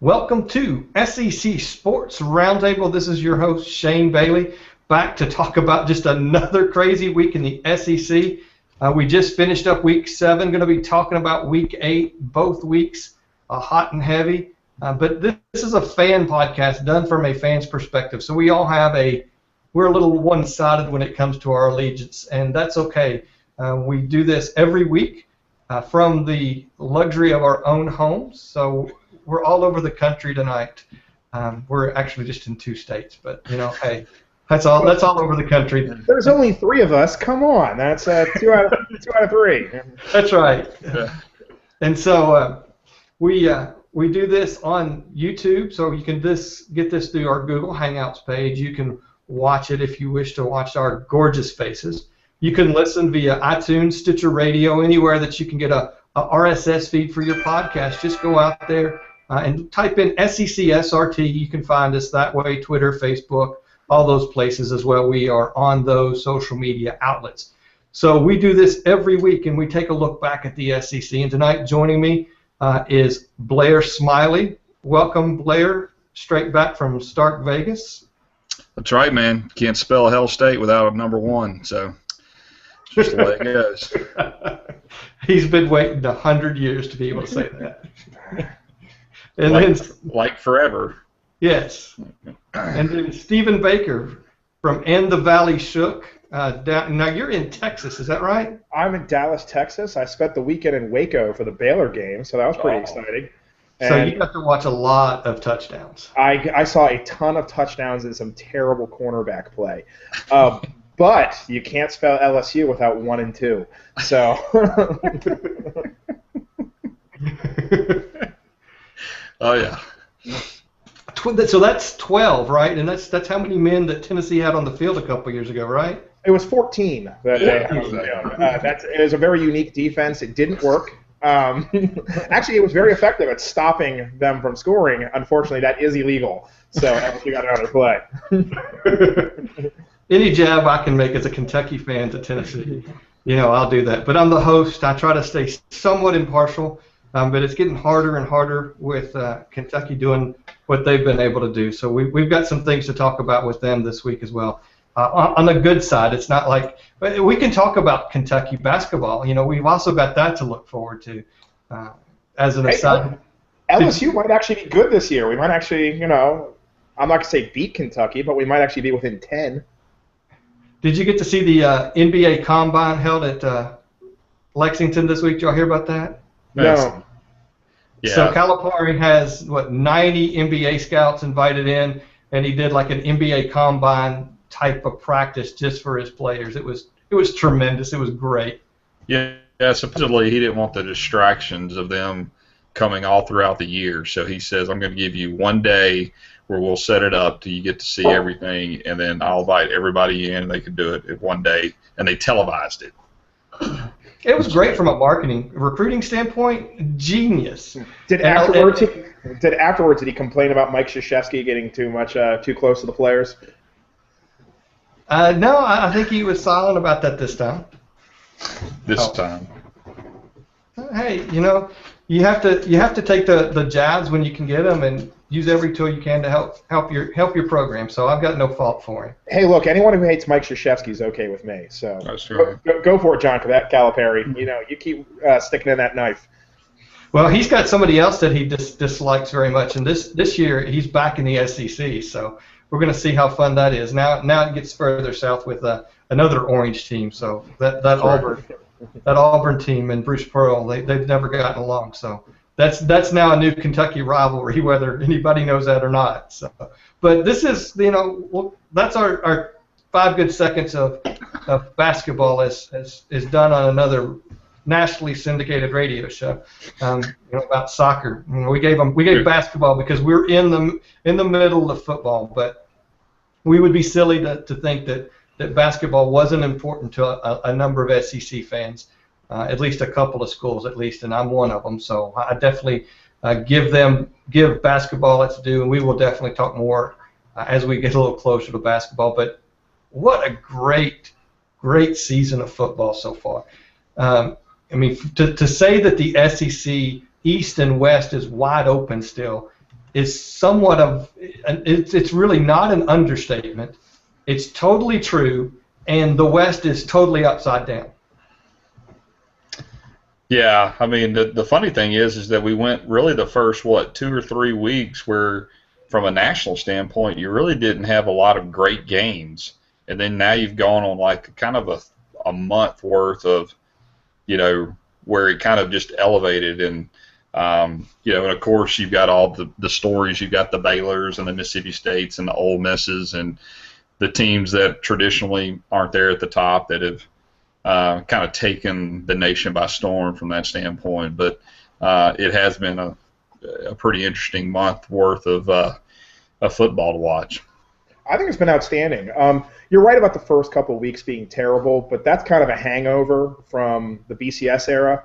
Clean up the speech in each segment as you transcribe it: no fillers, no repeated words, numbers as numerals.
Welcome to SEC Sports Roundtable. This is your host, Shane Bailey, back to talk about just another crazy week in the SEC. We just finished up Week 7, going to be talking about Week 8, both weeks, hot and heavy. But this is a fan podcast done from a fan's perspective. So we all have we're a little one-sided when it comes to our allegiance, and that's okay. We do this every week from the luxury of our own homes. So we're all over the country tonight. We're actually just in 2 states, but hey, that's all over the country. There's only 3 of us. Come on, that's 2 out of 3. That's right. And so we do this on YouTube, so you can get this through our Google Hangouts page. You can watch it if you wish to watch our gorgeous faces. You can listen via iTunes, Stitcher Radio, anywhere that you can get a RSS feed for your podcast. Just go out there and type in SECSRT. You can find us that way, Twitter, Facebook, all those places as well. We are on those social media outlets. So we do this every week, and we take a look back at the SEC. And tonight joining me is Blair Smyly. Welcome, Blair, straight back from Stark Vegas. That's right, man. Can't spell Hell State without a number 1, so just the way it goes. He's been waiting 100 years to be able to say that. And like forever. Yes. And then Stephen Baker from And the Valley Shook. Now you're in Texas, is that right? I'm in Dallas, Texas. I spent the weekend in Waco for the Baylor game, so that was pretty exciting. So you got to watch a lot of touchdowns. I saw a ton of touchdowns and some terrible cornerback play. But you can't spell LSU without 1 and 2. So oh yeah. So that's 12, right? And that's how many men that Tennessee had on the field a couple years ago, right? It was 14 that they had on the field. It was a very unique defense. It didn't work. Actually, it was very effective at stopping them from scoring. Unfortunately, that is illegal. So LSU got another play. Any jab I can make as a Kentucky fan to Tennessee, I'll do that. But I'm the host. I try to stay somewhat impartial, but it's getting harder and harder with Kentucky doing what they've been able to do. So we've got some things to talk about with them this week as well. On the good side, it's not like we can talk about Kentucky basketball. We've also got that to look forward to as an aside. LSU might actually be good this year. We might actually, I'm not going to say beat Kentucky, but we might actually be within 10. Did you get to see the NBA Combine held at Lexington this week? Did y'all hear about that? No. Yeah. So Calipari has, 90 NBA scouts invited in, and he did like an NBA Combine type of practice just for his players. It was tremendous. It was great. Yeah, supposedly he didn't want the distractions of them coming all throughout the year. So he says, I'm going to give you 1 day where we'll set it up till you get to see everything, and then I'll invite everybody in. They could do it in 1 day, and they televised it. It was great from a recruiting standpoint. Genius. Did afterwards did he complain about Mike Krzyzewski getting too close to the players? No, I think he was silent about that this time. This time. Hey, you have to take the jabs when you can get them and use every tool you can to help your program. So I've got no fault for him. Hey, look, anyone who hates Mike Krzyzewski is okay with me. So that's right. Go for it, John Calipari. You keep sticking in that knife. Well, he's got somebody else that he dislikes very much, and this year he's back in the SEC. So we're going to see how fun that is. Now it gets further south with another orange team. So that Auburn team and Bruce Pearl, they've never gotten along. So that's now a new Kentucky rivalry, whether anybody knows that or not. So, but this is that's our 5 good seconds of basketball as done on another nationally syndicated radio show about soccer. We gave basketball because we're in the middle of football, but we would be silly to think that basketball wasn't important to a number of SEC fans, at least a couple of schools at least, and I'm one of them. So I definitely give basketball its due, and we will definitely talk more as we get a little closer to basketball. But what a great season of football so far. To say that the SEC East and West is wide open still is somewhat of it's really not an understatement. It's totally true, and the West is totally upside down. Yeah, I mean, the funny thing is that we went really the first, 2 or 3 weeks where, from a national standpoint, you really didn't have a lot of great games. And then now you've gone on like kind of a month worth of, where it kind of just elevated. And, and of course you've got all the stories. You've got the Baylors and the Mississippi States and the Ole Misses and the teams that traditionally aren't there at the top that have kind of taken the nation by storm from that standpoint. But it has been a pretty interesting month worth of football to watch. I think it's been outstanding. You're right about the first couple of weeks being terrible, but that's kind of a hangover from the BCS era.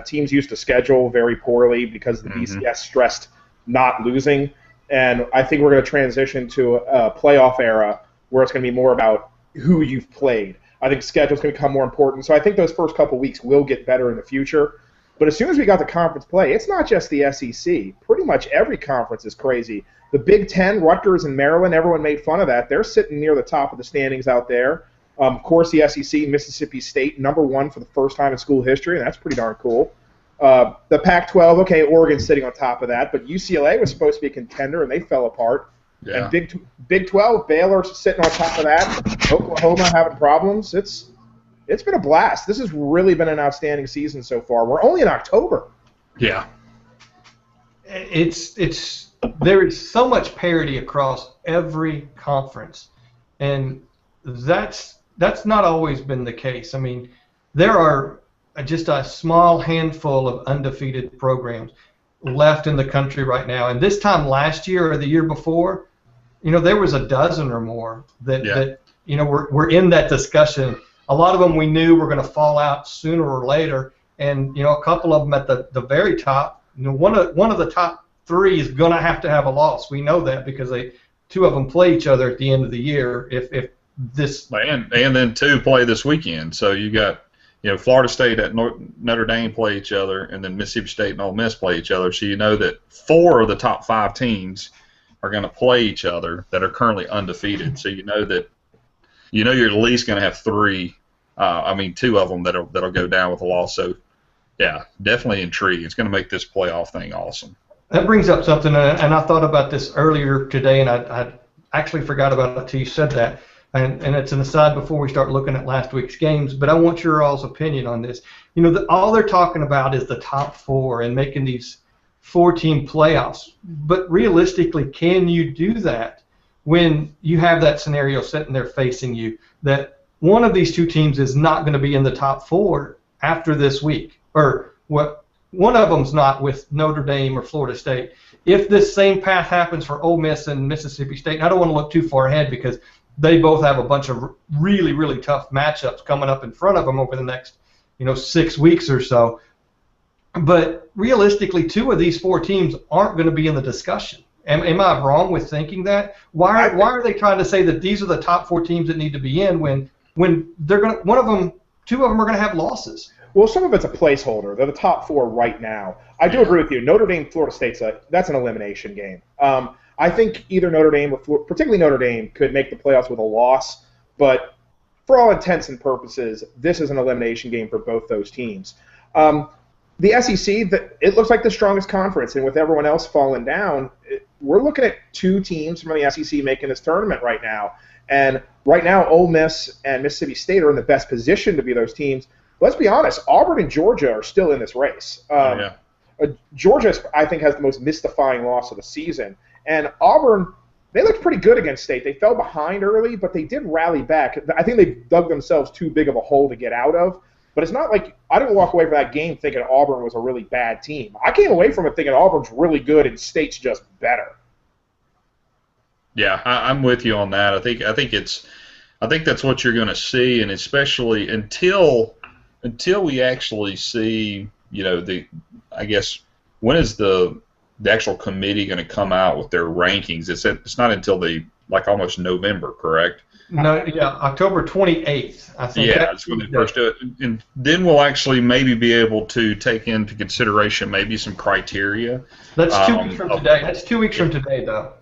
Teams used to schedule very poorly because the BCS stressed not losing. And I think we're going to transition to a playoff era where it's going to be more about who you've played. I think schedule's going to become more important. So I think those first couple weeks will get better in the future. But as soon as we got to conference play, it's not just the SEC. Pretty much every conference is crazy. The Big Ten, Rutgers and Maryland, everyone made fun of that. They're sitting near the top of the standings out there. Of course, the SEC, Mississippi State, #1 for the first time in school history, and that's pretty darn cool. The Pac-12, okay, Oregon's sitting on top of that, but UCLA was supposed to be a contender, and they fell apart. Yeah. And Big 12, Baylor's sitting on top of that. Oklahoma having problems. It's been a blast. This has really been an outstanding season so far. We're only in October. Yeah. There is so much parity across every conference, and that's not always been the case. I mean, there are just a small handful of undefeated programs left in the country right now, and this time last year or the year before, there was a dozen or more that were in that discussion. A lot of them we knew were going to fall out sooner or later, and a couple of them at the very top. One of the top 3 is going to have a loss. We know that because two of them play each other at the end of the year. If this and then 2 play this weekend, so you got Florida State at Notre Dame play each other, and then Mississippi State and Ole Miss play each other. So you know that 4 of the top 5 teams are going to play each other that are currently undefeated. So you're at least going to have 3. 2 of them that'll go down with a loss. So yeah, definitely intriguing. It's going to make this playoff thing awesome. That brings up something, and I thought about this earlier today, and I actually forgot about it until you said that. And it's an aside before we start looking at last week's games, but I want your all's opinion on this. All they're talking about is the top 4 and making these 4-team playoffs. But realistically, can you do that when you have that scenario sitting there facing you, that one of these 2 teams is not going to be in the top 4 after this week, or one of them's not with Notre Dame or Florida State? If this same path happens for Ole Miss and Mississippi State, and I don't want to look too far ahead because they both have a bunch of really, really tough matchups coming up in front of them over the next, 6 weeks or so. But realistically, 2 of these 4 teams aren't going to be in the discussion. Am I wrong with thinking that? Why are they trying to say that these are the top 4 teams that need to be in when they're going to, 2 of them are going to have losses? Well, some of it's a placeholder. They're the top 4 right now. I do agree with you. Notre Dame, Florida State's that's an elimination game. I think either Notre Dame, or particularly Notre Dame, could make the playoffs with a loss. But for all intents and purposes, this is an elimination game for both those teams. The SEC, it looks like the strongest conference, and with everyone else falling down, we're looking at 2 teams from the SEC making this tournament right now. And right now, Ole Miss and Mississippi State are in the best position to be those teams. Let's be honest, Auburn and Georgia are still in this race. Georgia, I think, has the most mystifying loss of the season. And Auburn, they looked pretty good against State. They fell behind early, but they did rally back. I think they dug themselves too big of a hole to get out of. But it's not like I didn't walk away from that game thinking Auburn was a really bad team. I came away from it thinking Auburn's really good and State's just better. Yeah, I'm with you on that. I think that's what you're going to see, and especially until we actually see, I guess, when is the actual committee going to come out with their rankings? It's not until they like almost November, correct? No, yeah, October 28th, I think. Yeah, that's when they first do it. And then we'll actually maybe be able to take into consideration maybe some criteria. That's 2 weeks from today. That's 2 weeks from today, though.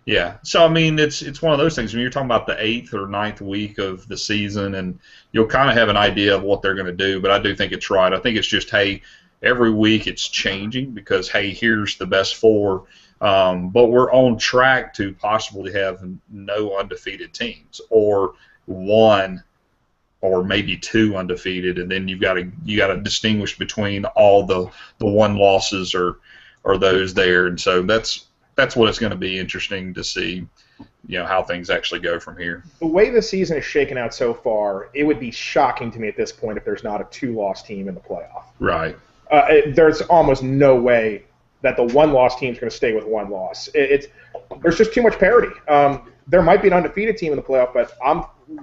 Yeah. So, I mean, it's one of those things when you're talking about the 8th or 9th week of the season, and you'll kind of have an idea of what they're going to do, but I do think it's right. I think it's just, hey, every week it's changing because, hey, here's the best 4. But we're on track to possibly have no undefeated teams, or 1 or maybe 2 undefeated, and then you got to distinguish between all the 1 losses or those there, and so that's what it's going to be interesting to see, how things actually go from here. The way the season is shaken out so far, it would be shocking to me at this point if there's not a 2-loss team in the playoff. Right. There's almost no way that the 1-loss team is going to stay with 1 loss. There's just too much parity. There might be an undefeated team in the playoff, but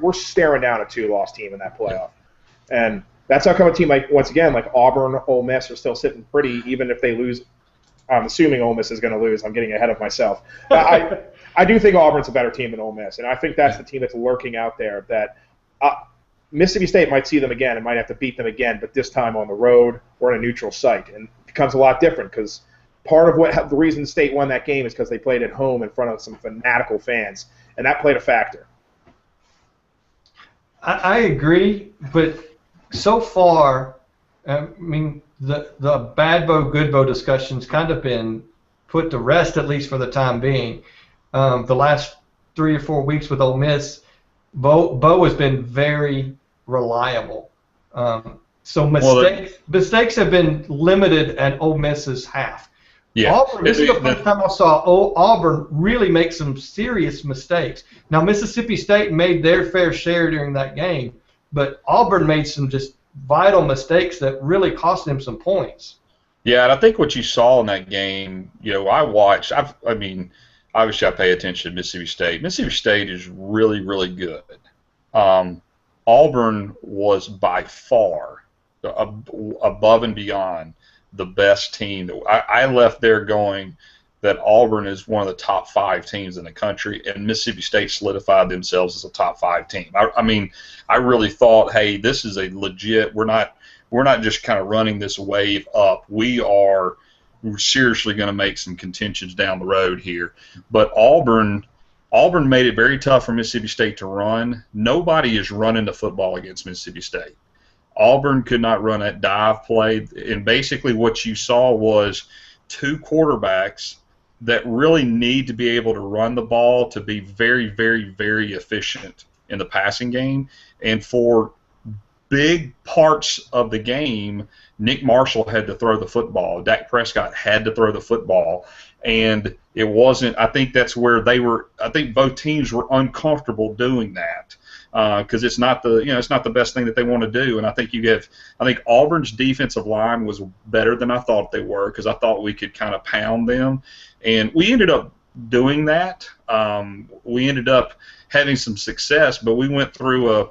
we're staring down a 2-loss team in that playoff. And that's how come a team like Auburn, Ole Miss are still sitting pretty, even if they lose. I'm assuming Ole Miss is going to lose. I'm getting ahead of myself. I do think Auburn's a better team than Ole Miss, and I think that's the team that's lurking out there. That Mississippi State might see them again and might have to beat them again, but this time on the road or in a neutral site, and it becomes a lot different because part of the reason State won that game is because they played at home in front of some fanatical fans, and that played a factor. I agree, but so far, I mean, the bad bow, good bow discussion's kind of been put to rest, at least for the time being. The last 3 or 4 weeks with Ole Miss, Bo has been very reliable. So mistakes have been limited at Ole Miss's half. Yeah. Auburn, this is the first time I saw Auburn really make some serious mistakes. Now, Mississippi State made their fair share during that game, but Auburn made some just vital mistakes that really cost them some points. Yeah, and I think what you saw in that game, I watched. Obviously I pay attention to Mississippi State. Mississippi State is really, really good. Auburn was by far above and beyond the best team. I left there going that Auburn is one of the top 5 teams in the country, and Mississippi State solidified themselves as a top 5 team. I really thought, hey, this is a legit. We're not just kind of running this wave up. We're seriously going to make some contentions down the road here. But Auburn made it very tough for Mississippi State to run. Nobody is running the football against Mississippi State. Auburn could not run that dive play, and basically what you saw was 2 quarterbacks that really need to be able to run the ball to be very, very, very efficient in the passing game. And for big parts of the game, Nick Marshall had to throw the football. Dak Prescott had to throw the football. And it wasn't – I think that's where they were – I think both teams were uncomfortable doing that. Because it's not the best thing that they want to do, and I think Auburn's defensive line was better than I thought they were because I thought we could kind of pound them, and we ended up doing that. We ended up having some success, but we went through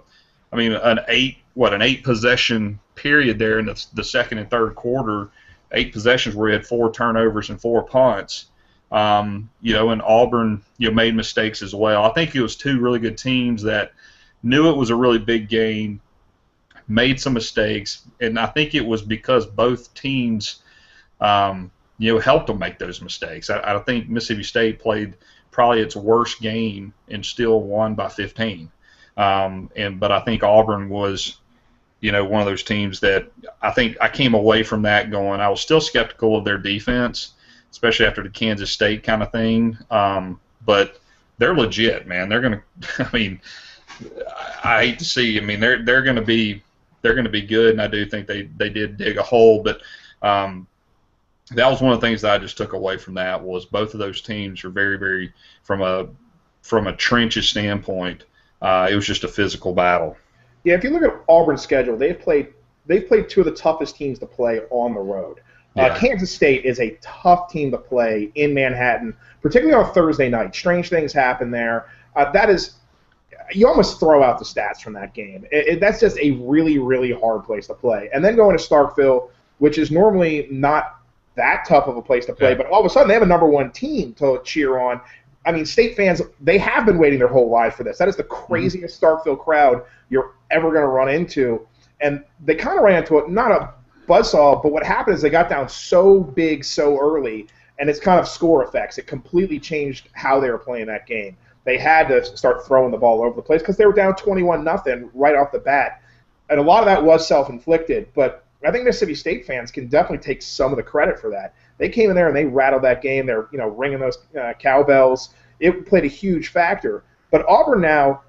an 8 possession period there in the second and third quarter, 8 possessions where we had 4 turnovers and 4 punts. And Auburn made mistakes as well. I think it was 2 really good teams that knew it was a really big game, made some mistakes, and I think it was because both teams, helped them make those mistakes. I think Mississippi State played probably its worst game and still won by 15. But I think Auburn was, one of those teams that I think I came away from that going, I was still skeptical of their defense, especially after the Kansas State kind of thing. But they're legit, man. They're going to, I hate to see. They're going to be good, and I do think they did dig a hole. But that was one of the things that I just took away from that was both of those teams are very, very from a trenches standpoint. It was just a physical battle. Yeah, if you look at Auburn's schedule, they've played 2 of the toughest teams to play on the road. Yeah. Kansas State is a tough team to play in Manhattan, particularly on Thursday night. Strange things happen there. You almost throw out the stats from that game. That's just a really, really hard place to play. And then going to Starkville, which is normally not that tough of a place to play, but all of a sudden they have a number 1 team to cheer on. I mean, State fans, they have been waiting their whole lives for this. That is the craziest Starkville crowd you're ever going to run into. And they kind of ran into it, not a buzzsaw, but what happened is they got down so big so early, and it's kind of score effects. It completely changed how they were playing that game. They had to start throwing the ball all over the place because they were down 21-0 right off the bat. And a lot of that was self-inflicted, but I think Mississippi State fans can definitely take some of the credit for that. They came in there and they rattled that game. They're ringing those cowbells. It played a huge factor. But Auburn now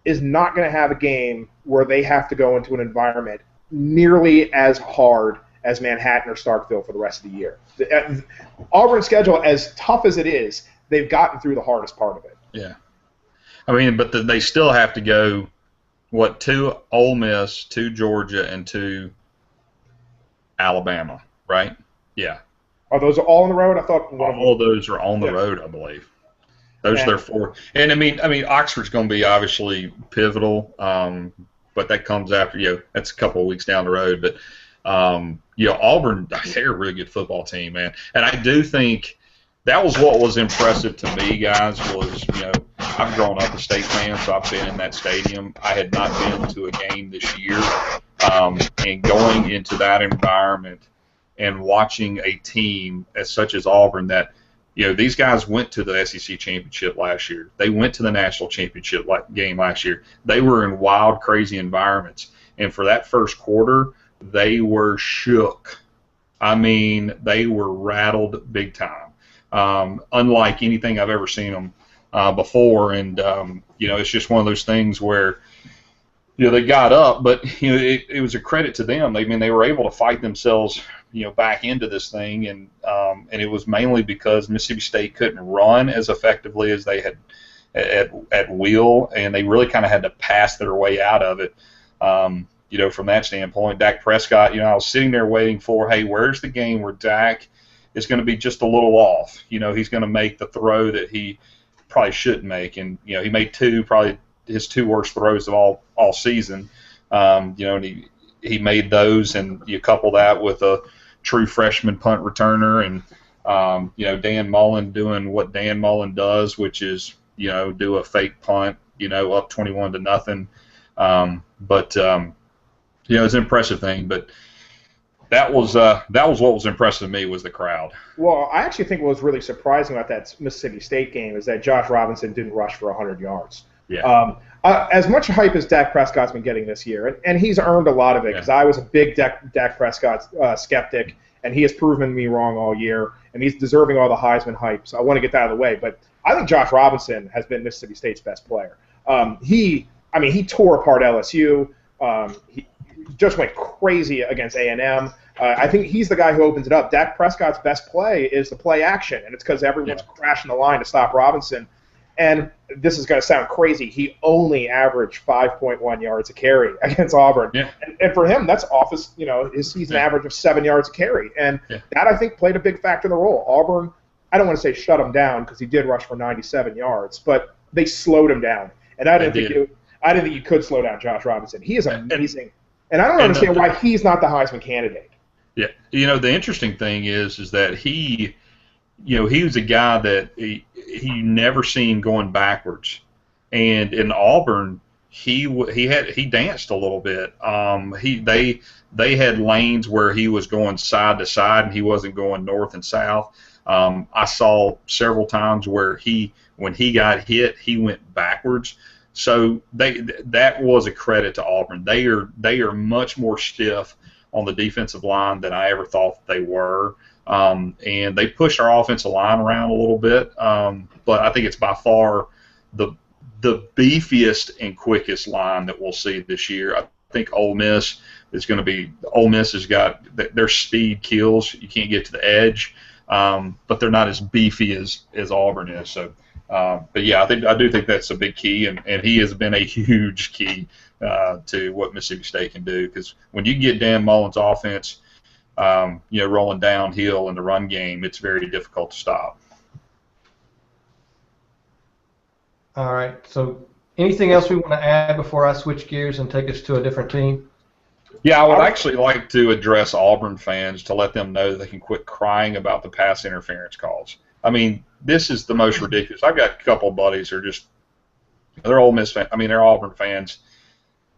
is not going to have a game where they have to go into an environment nearly as hard as Manhattan or Starkville for the rest of the year. Auburn's schedule, as tough as it is, they've gotten through the hardest part of it. Yeah. I mean, but they still have to go, to Ole Miss, to Georgia, and to Alabama, right? Yeah. Are those all on the road? I thought all of those are on the road, I believe. Those are their 4. And I mean, Oxford's going to be obviously pivotal, but that comes after, that's a couple of weeks down the road. But Auburn, they're a really good football team, man. And I do think that was what was impressive to me, guys. Was I've grown up a State fan, so I've been in that stadium. I had not been to a game this year, and going into that environment and watching a team such as Auburn that, these guys went to the SEC championship last year. They went to the national championship game last year. They were in wild, crazy environments. And for that first quarter, they were shook. I mean, they were rattled big time, unlike anything I've ever seen them before. And, it's just one of those things where, they got up, but, it was a credit to them. They were able to fight themselves back into this thing, and it was mainly because Mississippi State couldn't run as effectively as they had at will, and they really kind of had to pass their way out of it. From that standpoint, Dak Prescott, I was sitting there waiting for, hey, where's the game where Dak is going to be just a little off? He's going to make the throw that he probably shouldn't make, and he made probably his 2 worst throws of all season. And he made those, and you couple that with a true freshman punt returner, and Dan Mullen doing what Dan Mullen does, which is do a fake punt, up 21-0. But it's an impressive thing. But that was what was impressive to me was the crowd. Well, I actually think what was really surprising about that Mississippi State game is that Josh Robinson didn't rush for 100 yards. Yeah. As much hype as Dak Prescott's been getting this year, and he's earned a lot of it because I was a big Dak Prescott skeptic, and he has proven me wrong all year, and he's deserving all the Heisman hype, so I want to get that out of the way. But I think Josh Robinson has been Mississippi State's best player. He tore apart LSU. He just went crazy against A&M. I think he's the guy who opens it up. Dak Prescott's best play is the play action, and it's because everyone's crashing the line to stop Robinson. And this is going to sound crazy. He only averaged 5.1 yards a carry against Auburn. Yeah. And for him, that's off his season average of 7 yards a carry. And that, I think, played a big factor in the role. Auburn, I don't want to say shut him down because he did rush for 97 yards, but they slowed him down. And I didn't think you could slow down Josh Robinson. He is amazing. And I don't understand why he's not the Heisman candidate. Yeah. The interesting thing is that he was a guy that he never seen going backwards, and in Auburn he danced a little bit. They had lanes where he was going side to side and he wasn't going north and south. I saw several times where when he got hit, he went backwards. So that was a credit to Auburn. They are much more stiff on the defensive line than I ever thought they were. And they pushed our offensive line around a little bit, but I think it's by far the beefiest and quickest line that we'll see this year. I think Ole Miss has got their speed kills. You can't get to the edge, but they're not as beefy as Auburn is. So, but yeah, I do think that's a big key, and he has been a huge key to what Mississippi State can do, because when you get Dan Mullen's offense rolling downhill in the run game, it's very difficult to stop. All right. So anything else we want to add before I switch gears and take us to a different team? Yeah, I would actually like to address Auburn fans to let them know that they can quit crying about the pass interference calls. I mean, this is the most ridiculous. I've got a couple of buddies who are just, they're Ole Miss fans. I mean, they're Auburn fans.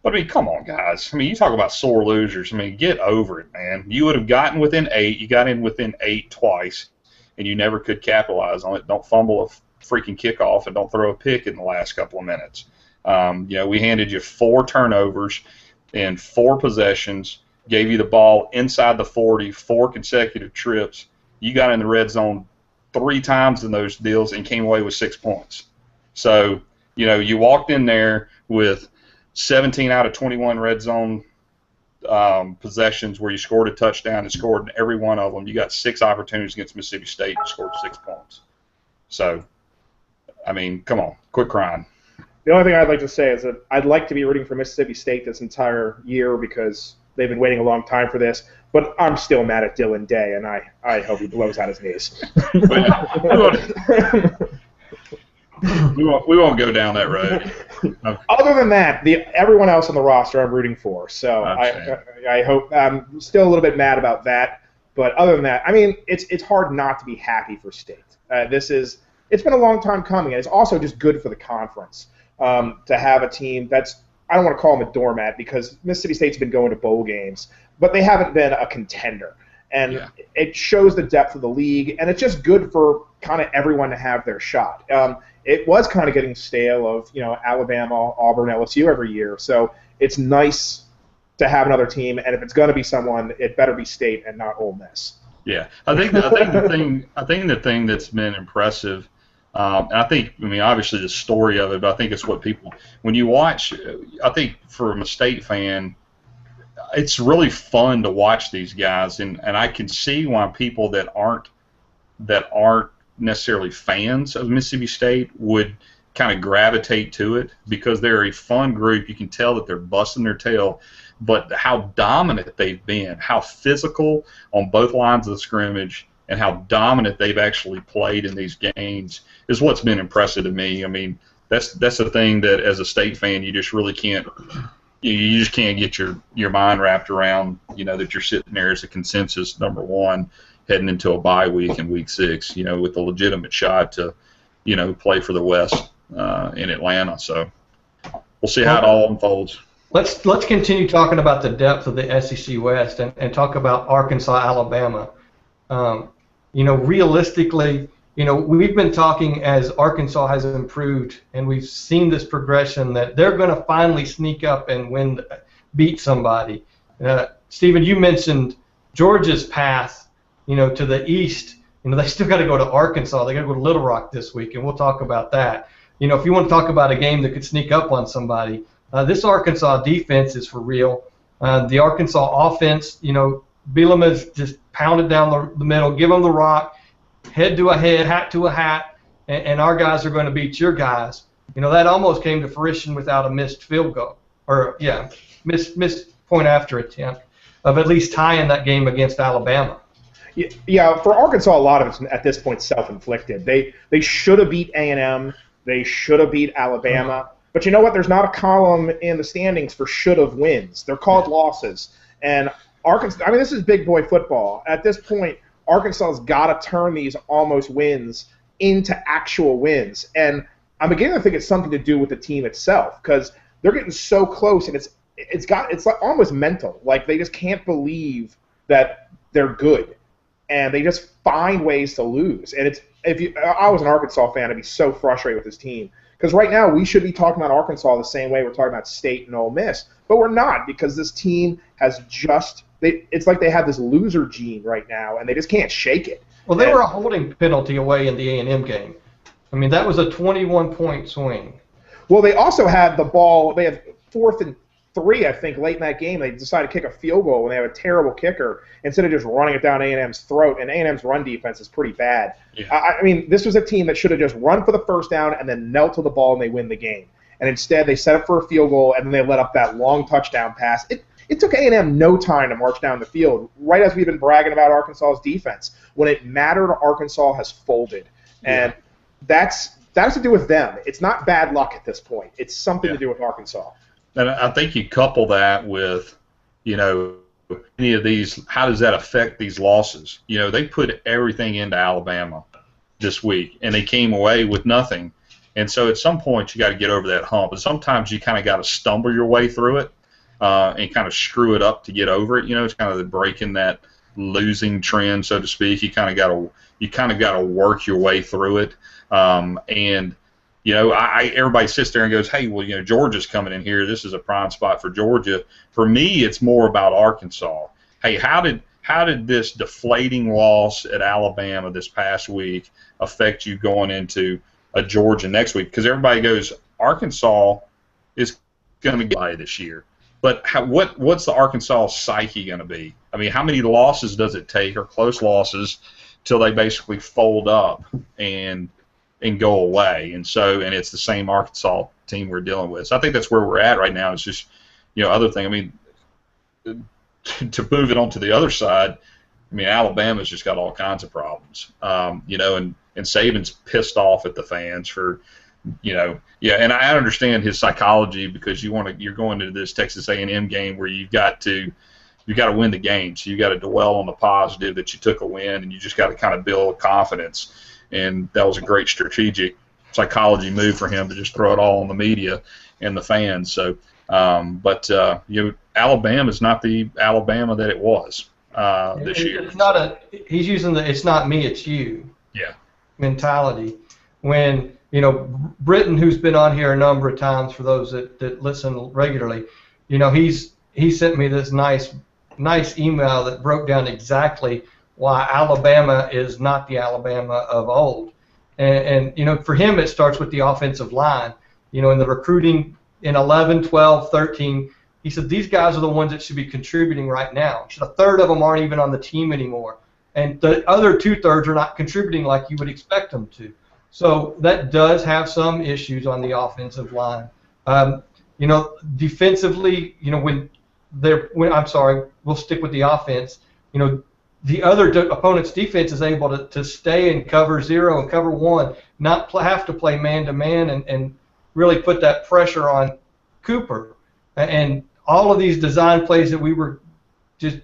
But, I mean, come on, guys. I mean, you talk about sore losers. I mean, get over it, man. You would have gotten within 8. You got in within 8 twice, and you never could capitalize on it. Don't fumble a freaking kickoff and don't throw a pick in the last couple of minutes. We handed you 4 turnovers in 4 possessions, gave you the ball inside the 40, 4 consecutive trips. You got in the red zone 3 times in those deals and came away with 6 points. So, you walked in there with 17 out of 21 red zone possessions where you scored a touchdown and scored in every one of them. You got 6 opportunities against Mississippi State and scored 6 points. So, I mean, come on, quit crying. The only thing I'd like to say is that I'd like to be rooting for Mississippi State this entire year because they've been waiting a long time for this. But I'm still mad at Dylan Day, and I hope he blows out his knees. We won't go down that road. Other than that, everyone else on the roster I'm rooting for. So I hope I'm still a little bit mad about that. But other than that, I mean, it's hard not to be happy for State. It's been a long time coming, and it's also just good for the conference to have a team that's, I don't want to call them a doormat because Mississippi State's been going to bowl games, but they haven't been a contender. And it shows the depth of the league, and it's just good for kind of everyone to have their shot. It was kind of getting stale of, Alabama, Auburn, LSU every year. So it's nice to have another team, and if it's going to be someone, it better be State and not Ole Miss. Yeah, I think the thing that's been impressive, and I mean, obviously the story of it, but I think it's what people, when you watch, I think from a State fan, it's really fun to watch these guys, and I can see why people that aren't necessarily fans of Mississippi State would kind of gravitate to it because they're a fun group. You can tell that they're busting their tail, but how dominant they've been, how physical on both lines of the scrimmage, and how dominant they've actually played in these games is what's been impressive to me. I mean, that's the thing that as a State fan you just really can't. You just can't get your mind wrapped around, that you're sitting there as a consensus number 1 heading into a bye week in week 6, with a legitimate shot to, play for the West in Atlanta. So we'll see how it all unfolds. Let's continue talking about the depth of the SEC West and talk about Arkansas, Alabama. Realistically, we've been talking as Arkansas has improved, and we've seen this progression that they're going to finally sneak up and beat somebody. Stephen, you mentioned Georgia's path, to the east. They still got to go to Arkansas. They got to go to Little Rock this week, and we'll talk about that. If you want to talk about a game that could sneak up on somebody, this Arkansas defense is for real. The Arkansas offense, Bielema's just pounded down the middle, give them the rock. Head to a head, hat to a hat, and our guys are going to beat your guys. That almost came to fruition without a missed field goal, missed point after attempt of at least tying that game against Alabama. Yeah, for Arkansas, a lot of it's at this point self-inflicted. They should have beat A&M. They should have beat Alabama. But you know what? There's not a column in the standings for should have wins. They're called losses. And Arkansas, I mean, this is big boy football. At this point, Arkansas's got to turn these almost wins into actual wins. And I'm beginning to think it's something to do with the team itself because they're getting so close, and it's like almost mental. Like they just can't believe that they're good, and they just find ways to lose. And I was an Arkansas fan, I'd be so frustrated with this team because right now we should be talking about Arkansas the same way we're talking about State and Ole Miss, but we're not because this team has just. It's like they have this loser gene right now, and they just can't shake it. Well, they were a holding penalty away in the A&M game. I mean, that was a 21-point swing. Well, they also had the ball. They had 4th and 3, I think, late in that game. They decided to kick a field goal when they have a terrible kicker instead of just running it down A&M's throat, and A&M's run defense is pretty bad. Yeah. I mean, this was a team that should have just run for the first down and then knelt to the ball, and they win the game. And instead, they set up for a field goal, and then they let up that long touchdown pass. It took A&M no time to march down the field, right as we've been bragging about Arkansas's defense. When it mattered, Arkansas has folded. And that's to do with them. It's not bad luck at this point. It's something to do with Arkansas. And I think you couple that with, any of these, how does that affect these losses? They put everything into Alabama. this week, and they came away with nothing. And so at some point you got to get over that hump, and sometimes you kind of got to stumble your way through it and kind of screw it up to get over it. You know, it's kind of the breaking that losing trend, so to speak. You kind of got to work your way through it. And you know, everybody sits there and goes, hey, well, you know, Georgia's coming in here. This is a prime spot for Georgia. For me, it's more about Arkansas. Hey, how did this deflating loss at Alabama this past week affect you going into a Georgia next week? Because everybody goes, Arkansas is going to get this year. But what's the Arkansas psyche going to be? I mean, how many losses does it take, or close losses, till they basically fold up and go away? And it's the same Arkansas team we're dealing with. So I think that's where we're at right now. It's just, you know, other thing. I mean, to move it on to the other side, I mean, Alabama's just got all kinds of problems. You know, and Saban's pissed off at the fans for, you know, yeah, and I understand his psychology, because you're going into this Texas A&M game where you got to win the game, so you got to dwell on the positive that you took a win, and you just got to kind of build confidence. And that was a great strategic psychology move for him to just throw it all on the media and the fans. So, you know, Alabama is not the Alabama that it was this year. It's not he's using the "it's not me, it's you" mentality. When, you know, Britton, who's been on here a number of times, for those that listen regularly, you know, he sent me this nice email that broke down exactly why Alabama is not the Alabama of old. And you know, for him, it starts with the offensive line. You know, in the recruiting in 11, 12, 13, he said these guys are the ones that should be contributing right now. He said a third of them aren't even on the team anymore, and the other 2/3 are not contributing like you would expect them to. So that does have some issues on the offensive line. You know, defensively, you know, we'll stick with the offense. You know, the other opponent's defense is able to stay in cover 0 and cover 1, not have to play man-to-man and really put that pressure on Cooper. And all of these design plays that we were just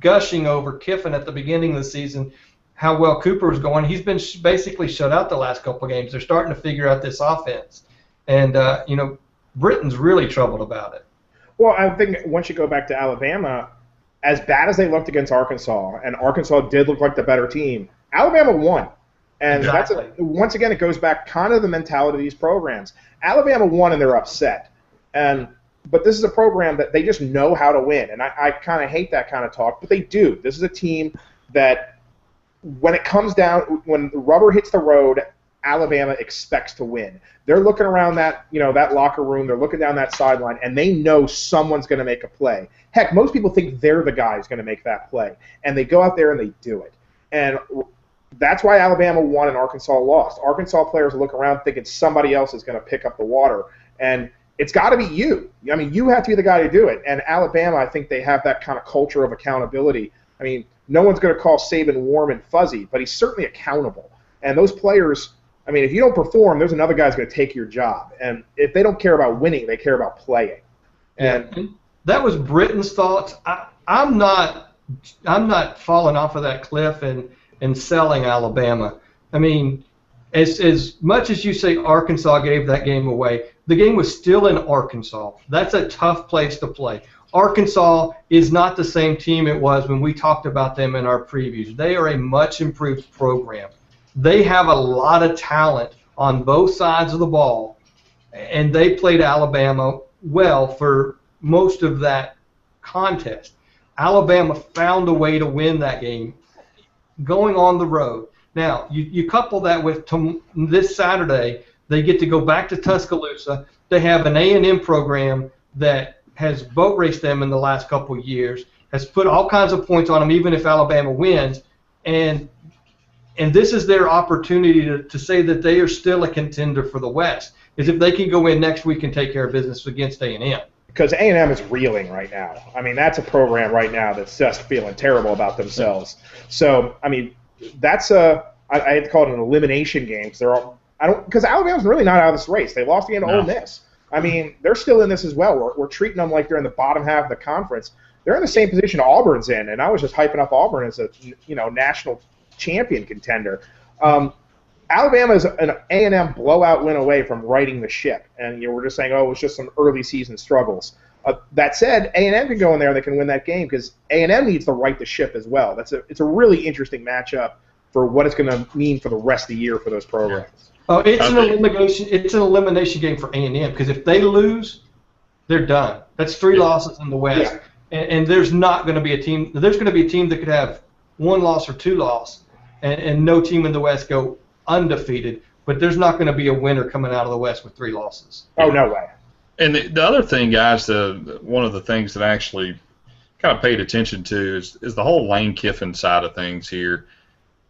gushing over Kiffin at the beginning of the season, how well Cooper was going, he's been basically shut out the last couple of games. They're starting to figure out this offense. And, you know, Britton's really troubled about it. Well, I think once you go back to Alabama, as bad as they looked against Arkansas, and Arkansas did look like the better team, Alabama won. And exactly. Once again, it goes back kind of the mentality of these programs. Alabama won, and they're upset. But this is a program that they just know how to win. And I kind of hate that kind of talk, but they do. This is a team that, when it comes down, when the rubber hits the road, Alabama expects to win. They're looking around that locker room, they're looking down that sideline, and they know someone's going to make a play. Heck, most people think they're the guy who's going to make that play, and they go out there and they do it. And that's why Alabama won and Arkansas lost. Arkansas players look around thinking somebody else is going to pick up the water, and it's got to be you. I mean, you have to be the guy to do it. And Alabama, I think they have that kind of culture of accountability. I mean, no one's going to call Saban warm and fuzzy, but he's certainly accountable. And those players, I mean, if you don't perform, there's another guy's going to take your job. And if they don't care about winning, they care about playing. And that was Britton's thoughts. I'm not falling off of that cliff and selling Alabama. I mean, as much as you say Arkansas gave that game away, the game was still in Arkansas. That's a tough place to play. Arkansas is not the same team it was when we talked about them in our previews. They are a much improved program. They have a lot of talent on both sides of the ball, and they played Alabama well for most of that contest. Alabama found a way to win that game going on the road. Now, you couple that with this Saturday, they get to go back to Tuscaloosa. They have an A&M program that has boat raced them in the last couple of years, has put all kinds of points on them, even if Alabama wins, and this is their opportunity to say that they are still a contender for the West, is if they can go in next week and take care of business against A&M. Because A&M is reeling right now. I mean, that's a program right now that's just feeling terrible about themselves. So, I mean, that's I had to call it an elimination game because Alabama's really not out of this race. They lost again to Ole Miss. I mean, they're still in this as well. We're treating them like they're in the bottom half of the conference. They're in the same position Auburn's in, and I was just hyping up Auburn as a national champion contender. Alabama is an A&M blowout win away from righting the ship, and we're just saying, oh, it was just some early season struggles. That said, A&M can go in there and they can win that game because A&M needs to right the ship as well. It's a really interesting matchup for what it's going to mean for the rest of the year for those programs. Oh, it's an elimination game for A&M because if they lose, they're done. That's 3 losses in the West, and there's not going to be a team. There's going to be a team that could have 1 loss or 2 losses, and no team in the West go undefeated. But there's not going to be a winner coming out of the West with 3 losses. Oh, no way. And the other thing, guys, one of the things that I actually kind of paid attention to is the whole Lane Kiffin side of things here.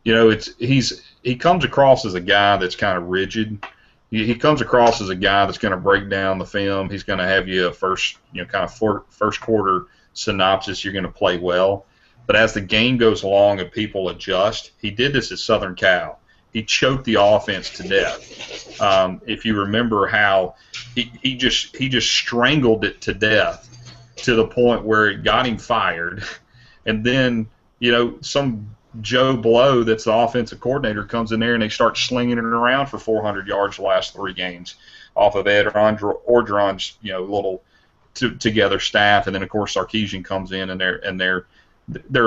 He comes across as a guy that's kind of rigid. He comes across as a guy that's going to break down the film. He's going to have you a first quarter synopsis. You're going to play well. But as the game goes along and people adjust, he did this at Southern Cal. He choked the offense to death. If you remember how he just strangled it to death to the point where it got him fired, and then some Joe Blow that's the offensive coordinator comes in there and they start slinging it around for 400 yards the last 3 games off of Ed Orgeron's little together staff, and then of course Sarkisian comes in and they're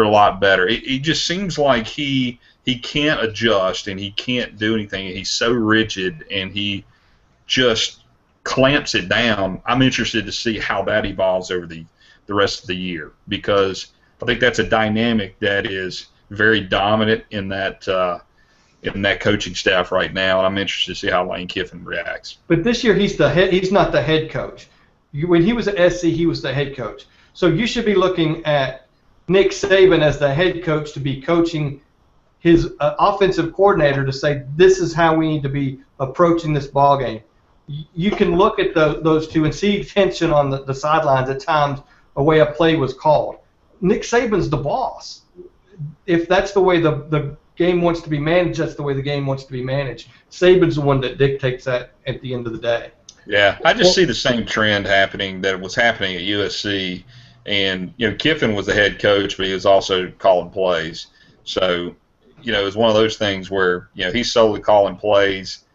a lot better. It just seems like he can't adjust and he can't do anything. He's so rigid and he just clamps it down. I'm interested to see how that evolves over the rest of the year because I think that's a dynamic that is very dominant in that coaching staff right now, and I'm interested to see how Lane Kiffin reacts. But this year he's not the head coach. When he was at SC, he was the head coach. So you should be looking at Nick Saban as the head coach to be coaching his offensive coordinator to say this is how we need to be approaching this ball game. You can look at those two and see tension on the sidelines at times, a way a play was called. Nick Saban's the boss. If that's the way the game wants to be managed, that's the way the game wants to be managed. Saban's the one that dictates that at the end of the day. Yeah, I just see the same trend happening that was happening at USC. And, Kiffin was the head coach, but he was also calling plays. So, it's one of those things where, he's solely calling plays,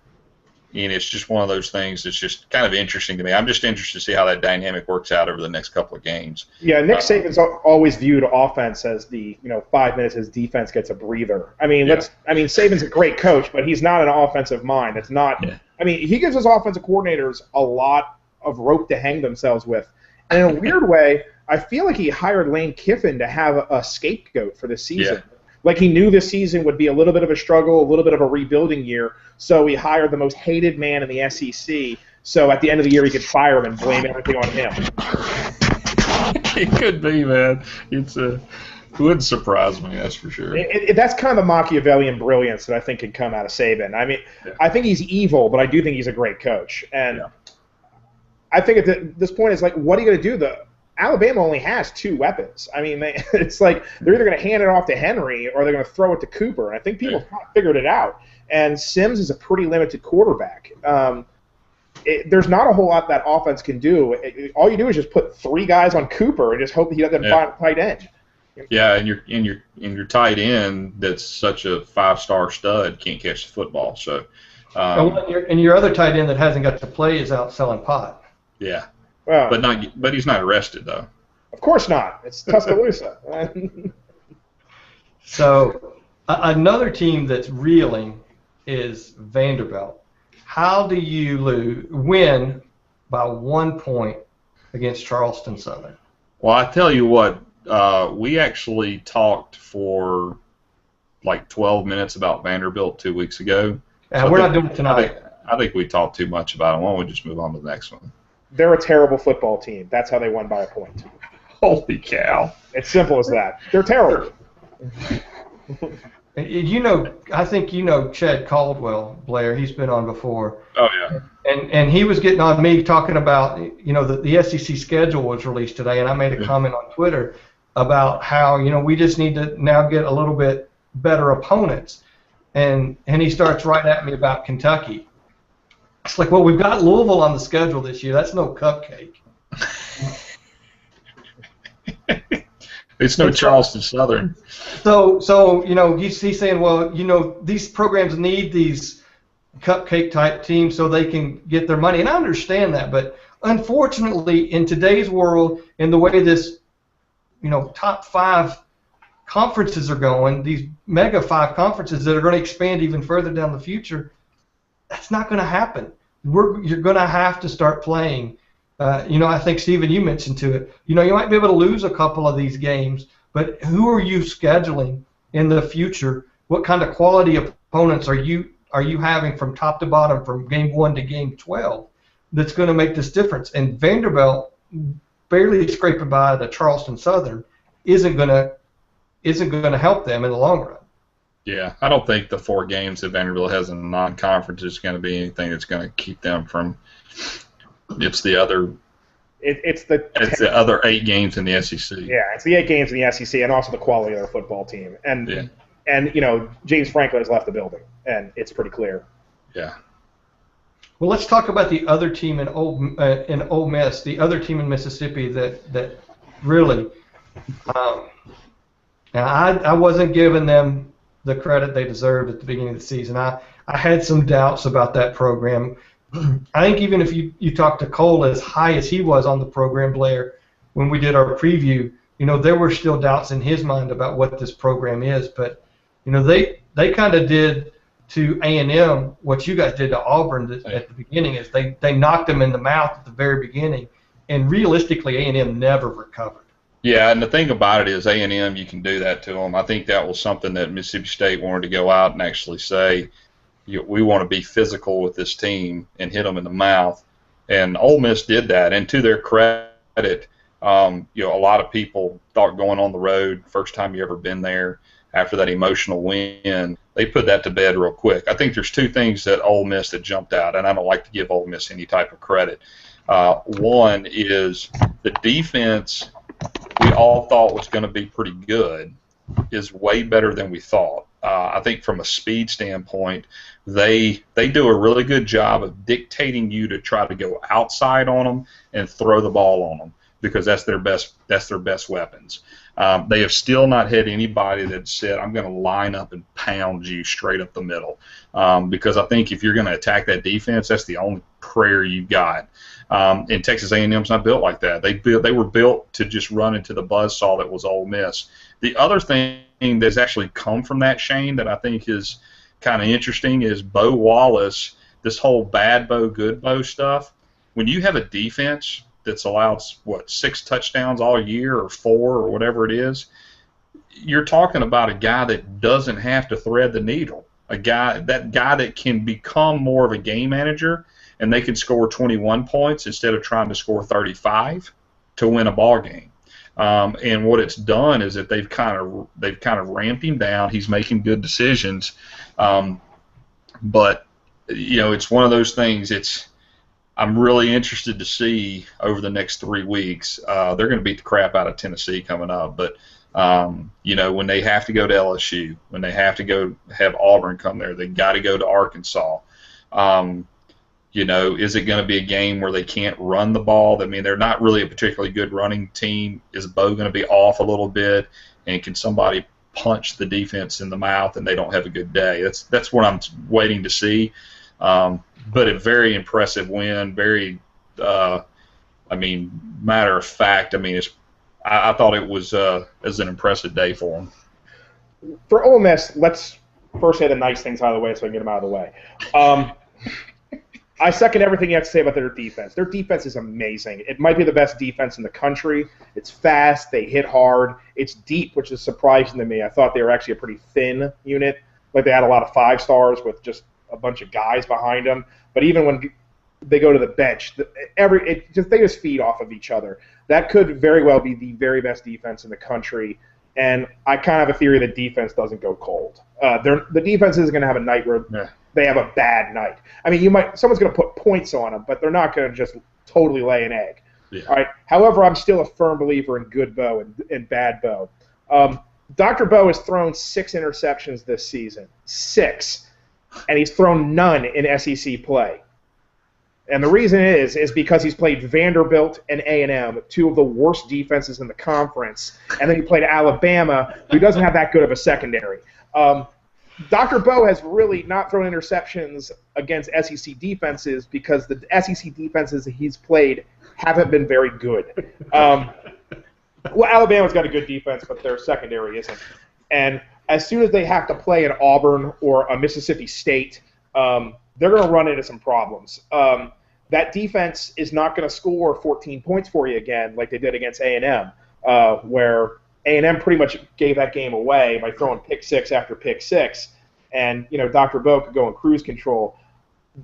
and it's just one of those things that's just kind of interesting to me. I'm just interested to see how that dynamic works out over the next couple of games. Yeah, Nick Saban's always viewed offense as the 5 minutes his defense gets a breather. Saban's a great coach, but he's not an offensive mind. It's not. Yeah. He gives his offensive coordinators a lot of rope to hang themselves with, and in a weird way, I feel like he hired Lane Kiffin to have a scapegoat for this season. Yeah. Like he knew this season would be a little bit of a struggle, a little bit of a rebuilding year, so he hired the most hated man in the SEC, so at the end of the year he could fire him and blame everything on him. It could be, man. It wouldn't surprise me, that's for sure. That's kind of the Machiavellian brilliance that I think could come out of Saban. I think he's evil, but I do think he's a great coach. And I think at this point it's like, what are you going to do? Alabama only has 2 weapons. It's like they're either going to hand it off to Henry or they're going to throw it to Cooper. And I think people kind of figured it out. And Sims is a pretty limited quarterback. There's not a whole lot that offense can do. All you do is just put 3 guys on Cooper and just hope he doesn't find a tight end. Yeah, and your tight end that's such a 5-star stud can't catch the football. So, and your other tight end that hasn't got to play is out selling pot. Yeah. Well, but he's not arrested though. Of course not. It's Tuscaloosa. So another team that's reeling is Vanderbilt. How do you win by 1 point against Charleston Southern? Well, I tell you what, we actually talked for like 12 minutes about Vanderbilt 2 weeks ago. So we're not doing it tonight. I think we talked too much about it. Why don't we just move on to the next one? They're a terrible football team. That's how they won by a point. Holy cow. It's simple as that. They're terrible. I think Chad Caldwell, Blair. He's been on before. Oh, yeah. And he was getting on me talking about, the SEC schedule was released today, and I made a comment on Twitter about how, we just need to now get a little bit better opponents. And he starts right at me about Kentucky. It's like, well, we've got Louisville on the schedule this year. That's no cupcake. It's no Charleston Southern. So he's saying, well, these programs need these cupcake type teams so they can get their money, and I understand that, but unfortunately, in today's world, in the way this, top 5 conferences are going, these mega 5 conferences that are going to expand even further down the future, that's not going to happen. You're going to have to start playing. I think, Stephen, you mentioned to it. You might be able to lose a couple of these games, but who are you scheduling in the future? What kind of quality opponents are you having from top to bottom, from game 1 to game 12, that's going to make this difference? And Vanderbilt, barely scraping by the Charleston Southern, isn't going to help them in the long run. Yeah, I don't think the 4 games that Vanderbilt has in the non-conference is going to be anything that's going to keep them from. It's the other. It's the other 8 games in the SEC. Yeah, it's the 8 games in the SEC, and also the quality of their football team. And James Franklin has left the building, and it's pretty clear. Yeah. Well, let's talk about the other team in Ole Miss, the other team in Mississippi that really. Now, I wasn't giving them the credit they deserved at the beginning of the season. I had some doubts about that program. I think even if you talk to Cole, as high as he was on the program, Blair, when we did our preview, there were still doubts in his mind about what this program is. But, they kind of did to A&M what you guys did to Auburn at the beginning, is they knocked them in the mouth at the very beginning, and realistically A&M never recovered. Yeah, and the thing about it is A&M, you can do that to them. I think that was something that Mississippi State wanted to go out and actually say, we want to be physical with this team and hit them in the mouth. And Ole Miss did that. And to their credit, a lot of people thought going on the road, first time you ever been there, after that emotional win, they put that to bed real quick. I think there's 2 things that Ole Miss that jumped out, and I don't like to give Ole Miss any type of credit. One is the defense we all thought was going to be pretty good is way better than we thought. I think from a speed standpoint, they do a really good job of dictating you to try to go outside on them and throw the ball on them, because that's their best weapons. They have still not had anybody that said, I'm going to line up and pound you straight up the middle, because I think if you're going to attack that defense, that's the only prayer you've got. And Texas A&M's not built like that. They were built to just run into the buzzsaw that was Ole Miss. The other thing that's actually come from that, Shane, that I think is kind of interesting is Bo Wallace, this whole bad Bo, good Bo stuff. When you have a defense that's allowed, 6 touchdowns all year or 4 or whatever it is, you're talking about a guy that doesn't have to thread the needle, a guy that can become more of a game manager, and they can score 21 points instead of trying to score 35 to win a ball game. And what it's done is that they've kind of ramped him down. He's making good decisions, but it's one of those things. I'm really interested to see over the next 3 weeks. They're going to beat the crap out of Tennessee coming up, but when they have to go to LSU, when they have to go have Auburn come there, they got to go to Arkansas. Is it going to be a game where they can't run the ball? I mean, they're not really a particularly good running team. Is Bo going to be off a little bit? And can somebody punch the defense in the mouth and they don't have a good day? That's what I'm waiting to see. But a very impressive win. Very, matter of fact. I thought it was as an impressive day for them. For Ole Miss, let's first say the nice things out of the way so I can get them out of the way. I second everything you have to say about their defense. Their defense is amazing. It might be the best defense in the country. It's fast. They hit hard. It's deep, which is surprising to me. I thought they were actually a pretty thin unit. Like they had a lot of 5-stars with just a bunch of guys behind them. But even when they go to the bench, they just feed off of each other. That could very well be the very best defense in the country. And I kind of have a theory that defense doesn't go cold. The defense isn't going to have a night where they have a bad night. Someone's going to put points on them, but they're not going to just totally lay an egg. Yeah. All right. However, I'm still a firm believer in good Bo and bad Bo. Dr. Bo has thrown 6 interceptions this season. 6. And he's thrown none in SEC play. And the reason is because he's played Vanderbilt and A&M, two of the worst defenses in the conference, and then he played Alabama, who doesn't have that good of a secondary. Dr. Bo has really not thrown interceptions against SEC defenses because the SEC defenses that he's played haven't been very good. Well, Alabama's got a good defense, but their secondary isn't. And as soon as they have to play an Auburn or a Mississippi State, they're going to run into some problems. That defense is not going to score 14 points for you again like they did against A&M, where A&M pretty much gave that game away by throwing pick six after pick six. And, Dr. Bo could go in cruise control.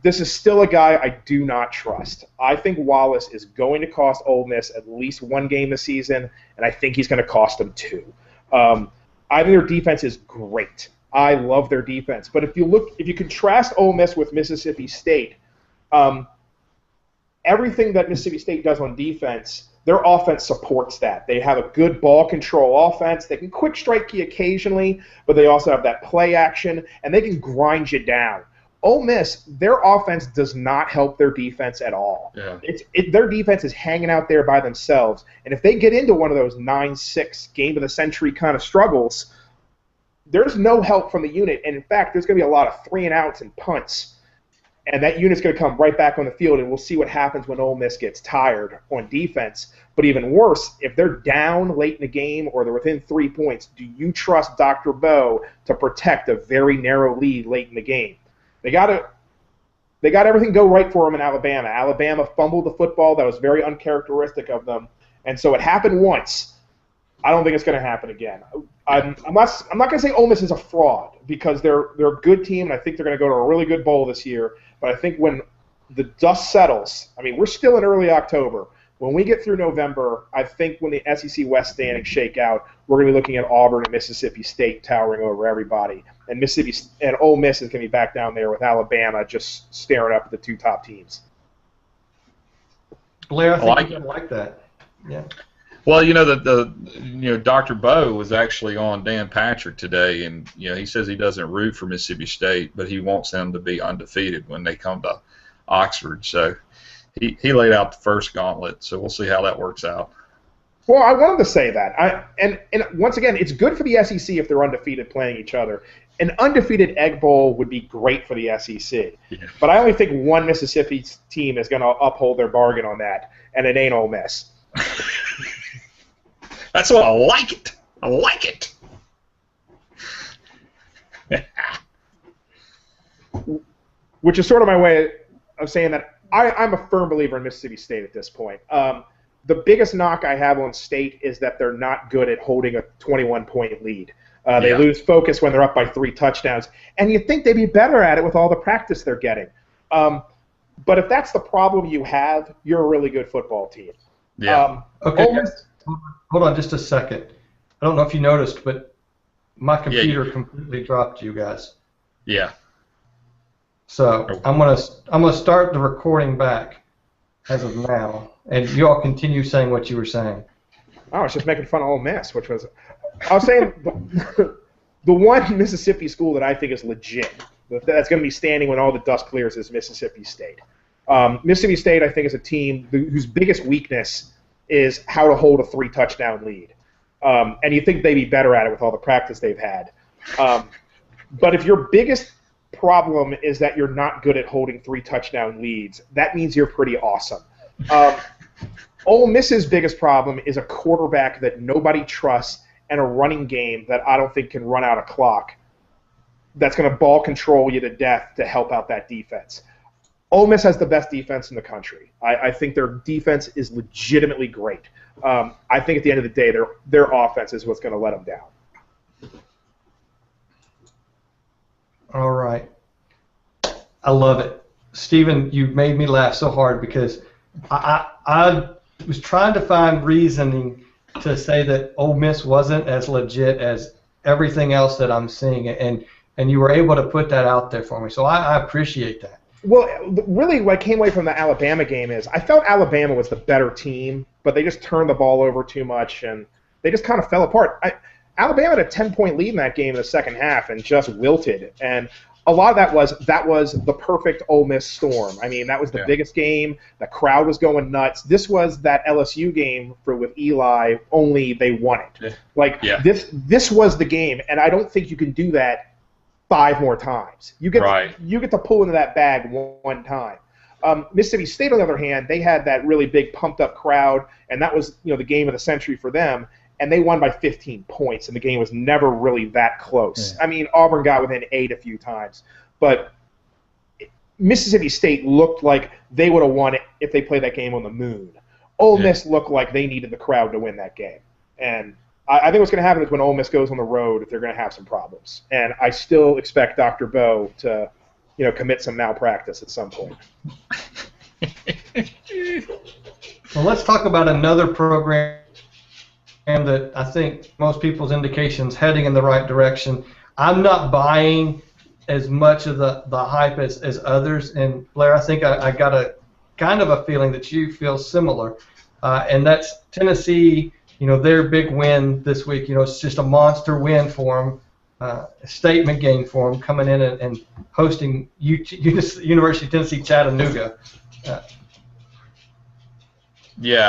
This is still a guy I do not trust. I think Wallace is going to cost Ole Miss at least one game this season, and I think he's going to cost them two. I think their defense is great. I love their defense. But if you contrast Ole Miss with Mississippi State, everything that Mississippi State does on defense, their offense supports that. They have a good ball control offense. They can quick strike you occasionally, but they also have that play action, and they can grind you down. Ole Miss, their offense does not help their defense at all. Yeah. Their defense is hanging out there by themselves, and if they get into one of those 9-6 game of the century kind of struggles, there's no help from the unit, and in fact, there's going to be a lot of 3-and-outs and punts, and that unit's going to come right back on the field, and we'll see what happens when Ole Miss gets tired on defense. But even worse, if they're down late in the game or they're within 3 points, do you trust Dr. Bo to protect a very narrow lead late in the game? They got everything go right for them in Alabama. Alabama fumbled the football. That was very uncharacteristic of them. And so it happened once. I don't think it's going to happen again. I'm not going to say Ole Miss is a fraud because they're a good team, and I think they're going to go to a really good bowl this year. But I think when the dust settles, we're still in early October. When we get through November, I think when the SEC West standings shake out, we're going to be looking at Auburn and Mississippi State towering over everybody. And Ole Miss is going to be back down there with Alabama just staring up at the two top teams. Blair, I think you're like that. Yeah. Well, Dr. Bo was actually on Dan Patrick today, and he says he doesn't root for Mississippi State, but he wants them to be undefeated when they come to Oxford. So he laid out the first gauntlet. So we'll see how that works out. Well, I wanted to say that. And once again, it's good for the SEC if they're undefeated playing each other. An undefeated Egg Bowl would be great for the SEC. Yeah. But I only think one Mississippi team is going to uphold their bargain on that, and it ain't Ole Miss. That's what I like it. I like it. Which is sort of my way of saying that I'm a firm believer in Mississippi State at this point. The biggest knock I have on State is that they're not good at holding a 21-point lead. They lose focus when they're up by 3 touchdowns. And you'd think they'd be better at it with all the practice they're getting. But if that's the problem you have, you're a really good football team. Yeah. Okay, hold on just a second. I don't know if you noticed, but my computer completely dropped you guys. Yeah. So I'm gonna start the recording back as of now, and you all continue saying what you were saying. I was just making fun of Ole Miss, which was I was saying the one Mississippi school that I think is legit, that's going to be standing when all the dust clears, is Mississippi State. Mississippi State, I think, is a team whose biggest weakness is how to hold a 3-touchdown lead. And you think they'd be better at it with all the practice they've had. But if your biggest problem is that you're not good at holding 3-touchdown leads, that means you're pretty awesome. Ole Miss's biggest problem is a quarterback that nobody trusts and a running game that I don't think can run out a clock that's going to ball control you to death to help out that defense. Ole Miss has the best defense in the country. I think their defense is legitimately great. I think at the end of the day, their offense is what's going to let them down. All right. I love it. Stephen, you made me laugh so hard because I was trying to find reasoning to say that Ole Miss wasn't as legit as everything else that I'm seeing, and you were able to put that out there for me. So I appreciate that. Well, really what came away from the Alabama game is I felt Alabama was the better team, but they just turned the ball over too much, and they just kind of fell apart. Alabama had a 10-point lead in that game in the second half and just wilted. And a lot of that was the perfect Ole Miss storm. I mean, that was the biggest game. The crowd was going nuts. This was that LSU game with Eli, only they won it. This was the game, and I don't think you can do that 5 more times. You get to pull into that bag one time. Mississippi State, on the other hand, they had that really big pumped-up crowd, and that was the game of the century for them. And they won by 15 points, and the game was never really that close. Yeah. I mean, Auburn got within 8 a few times, but Mississippi State looked like they would have won it if they played that game on the moon. Ole Miss looked like they needed the crowd to win that game. And I think what's going to happen is when Ole Miss goes on the road, they're going to have some problems. And I still expect Dr. Bo to, commit some malpractice at some point. Well, let's talk about another program that I think most people's indications heading in the right direction. I'm not buying as much of the hype as others, and Blair, I think I got a kind of a feeling that you feel similar, and that's Tennessee. Their big win this week. It's just a monster win for them, a statement game for them, coming in and hosting University of Tennessee Chattanooga. UT. You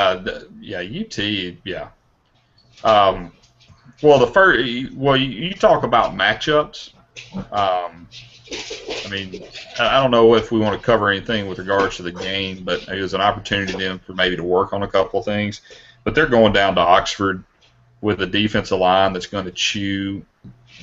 talk about matchups. I mean, I don't know if we want to cover anything with regards to the game, but it was an opportunity then for maybe to work on a couple of things. But they're going down to Oxford with a defensive line that's going to chew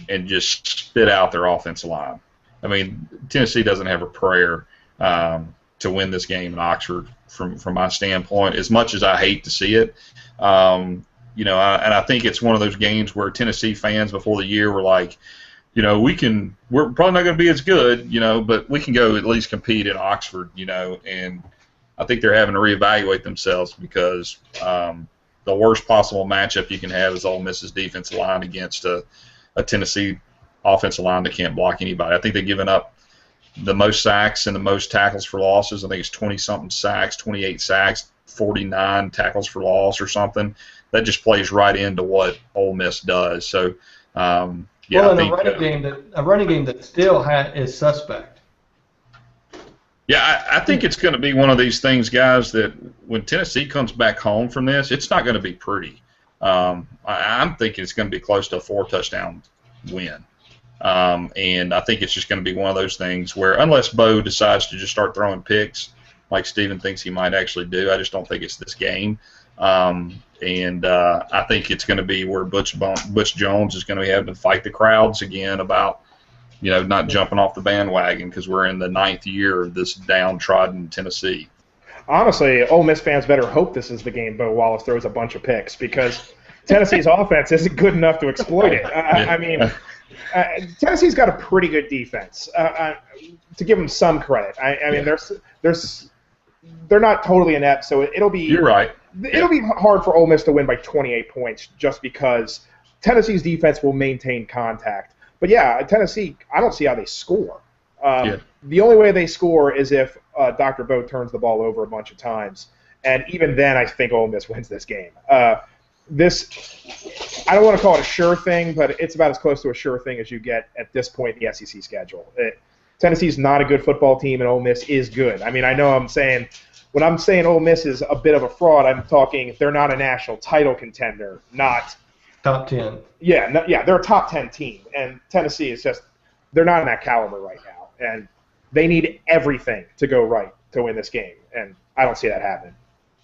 and just spit out their offensive line. I mean, Tennessee doesn't have a prayer to win this game in Oxford from my standpoint, as much as I hate to see it. And I think it's one of those games where Tennessee fans before the year were like, we're probably not going to be as good, but we can go at least compete in Oxford, and I think they're having to reevaluate themselves because the worst possible matchup you can have is Ole Miss's defensive line against a Tennessee offensive line that can't block anybody. I think they've given up the most sacks and the most tackles for losses. I think it's 20-something sacks, 28 sacks, 49 tackles for loss or something. That just plays right into what Ole Miss does. So, a running game that still is suspect. Yeah, I think it's going to be one of these things, guys, that when Tennessee comes back home from this, it's not going to be pretty. I'm thinking it's going to be close to a 4-touchdown win. And I think it's just going to be one of those things where unless Bo decides to just start throwing picks like Steven thinks he might actually do, I just don't think it's this game. And I think it's going to be where Butch Jones is going to be having to fight the crowds again about, not jumping off the bandwagon because we're in the 9th year of this downtrodden Tennessee. Honestly, Ole Miss fans better hope this is the game Bo Wallace throws a bunch of picks because Tennessee's offense isn't good enough to exploit it. I mean, Tennessee's got a pretty good defense. To give them some credit, I mean, they're not totally inept, so it'll be. You're right. It'll be hard for Ole Miss to win by 28 points just because Tennessee's defense will maintain contact. But yeah, Tennessee, I don't see how they score. The only way they score is if Dr. Bo turns the ball over a bunch of times, and even then, I think Ole Miss wins this game. I don't want to call it a sure thing, but it's about as close to a sure thing as you get at this point in the SEC schedule. Tennessee's not a good football team, and Ole Miss is good. I mean, I know when I'm saying Ole Miss is a bit of a fraud, I'm talking they're not a national title contender, not top 10. Yeah, they're a top 10 team, and Tennessee is just they're not in that caliber right now, and they need everything to go right to win this game, and I don't see that happening.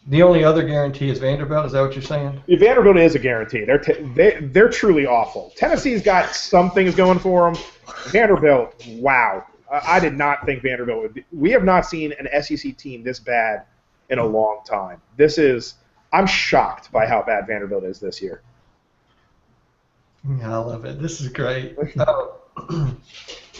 The only other guarantee is Vanderbilt. Is that what you're saying? Vanderbilt is a guarantee. They're truly awful. Tennessee's got some things going for them. Vanderbilt, wow. I did not think Vanderbilt would be. We have not seen an SEC team this bad in a long time. I'm shocked by how bad Vanderbilt is this year. I love it. This is great.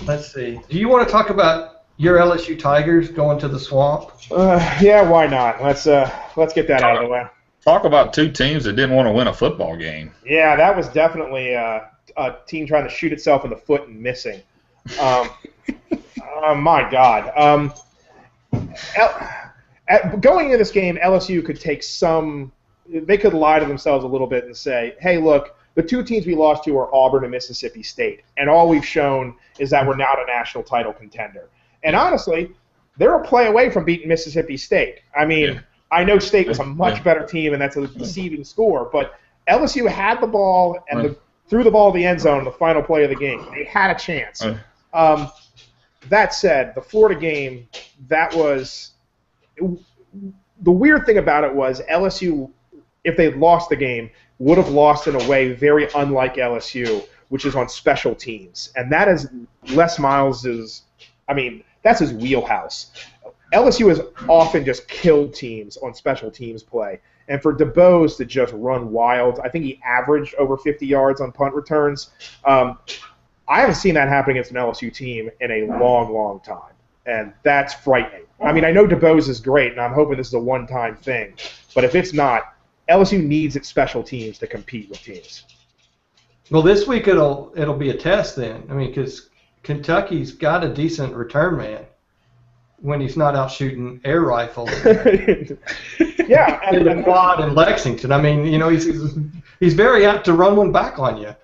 Let's see. Do you want to talk about your LSU Tigers going to the swamp? Yeah, why not? Let's get that out of the way. Talk about two teams that didn't want to win a football game. Yeah, that was definitely a team trying to shoot itself in the foot and missing. My God. Going into this game, LSU could take they could lie to themselves a little bit and say, hey, look, the two teams we lost to are Auburn and Mississippi State, and all we've shown is that we're not a national title contender. And honestly, they're a play away from beating Mississippi State. I mean, I know State was a much better team, and that's a deceiving score, but LSU had the ball and threw the ball to the end zone in the final play of the game. They had a chance. That said, the Florida game, that was the weird thing about it was LSU, if they had lost the game, would have lost in a way very unlike LSU, which is on special teams. And that is Les Miles' that's his wheelhouse. LSU has often just killed teams on special teams play. And for DeBose to just run wild, I think he averaged over 50 yards on punt returns. I haven't seen that happen against an LSU team in a long, long time. And that's frightening. I mean, I know DeBose is great, and I'm hoping this is a one-time thing. But if it's not, LSU needs its special teams to compete with teams. Well, this week it'll be a test then. I mean, because Kentucky's got a decent return man when he's not out shooting air rifles. Yeah, in the quad in Lexington. I mean, you know, he's very apt to run one back on you.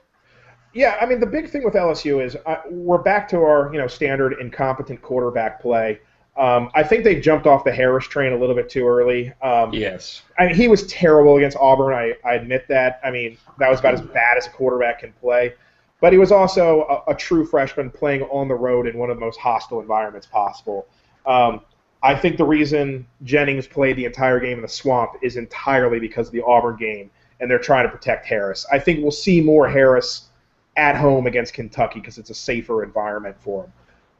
Yeah, I mean, the big thing with LSU is we're back to our standard incompetent quarterback play. I think they jumped off the Harris train a little bit too early. Yes. I mean, he was terrible against Auburn. I admit that. I mean, that was about as bad as a quarterback can play. But he was also a true freshman playing on the road in one of the most hostile environments possible. I think the reason Jennings played the entire game in the swamp is entirely because of the Auburn game, and they're trying to protect Harris. I think we'll see more Harris at home against Kentucky because it's a safer environment for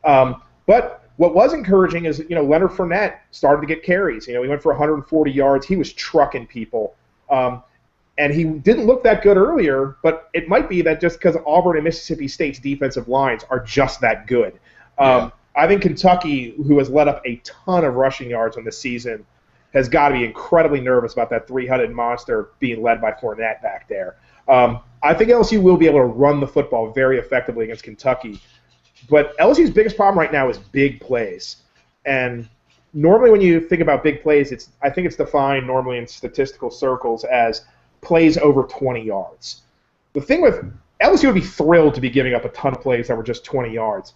him. But what was encouraging is, Leonard Fournette started to get carries. He went for 140 yards. He was trucking people. And he didn't look that good earlier, but it might be that just because Auburn and Mississippi State's defensive lines are just that good. I think Kentucky, who has let up a ton of rushing yards on the season, has got to be incredibly nervous about that three-headed monster being led by Fournette back there. I think LSU will be able to run the football very effectively against Kentucky. But LSU's biggest problem right now is big plays. And normally when you think about big plays, I think it's defined normally in statistical circles as plays over 20 yards. The thing with LSU would be thrilled to be giving up a ton of plays that were just 20 yards.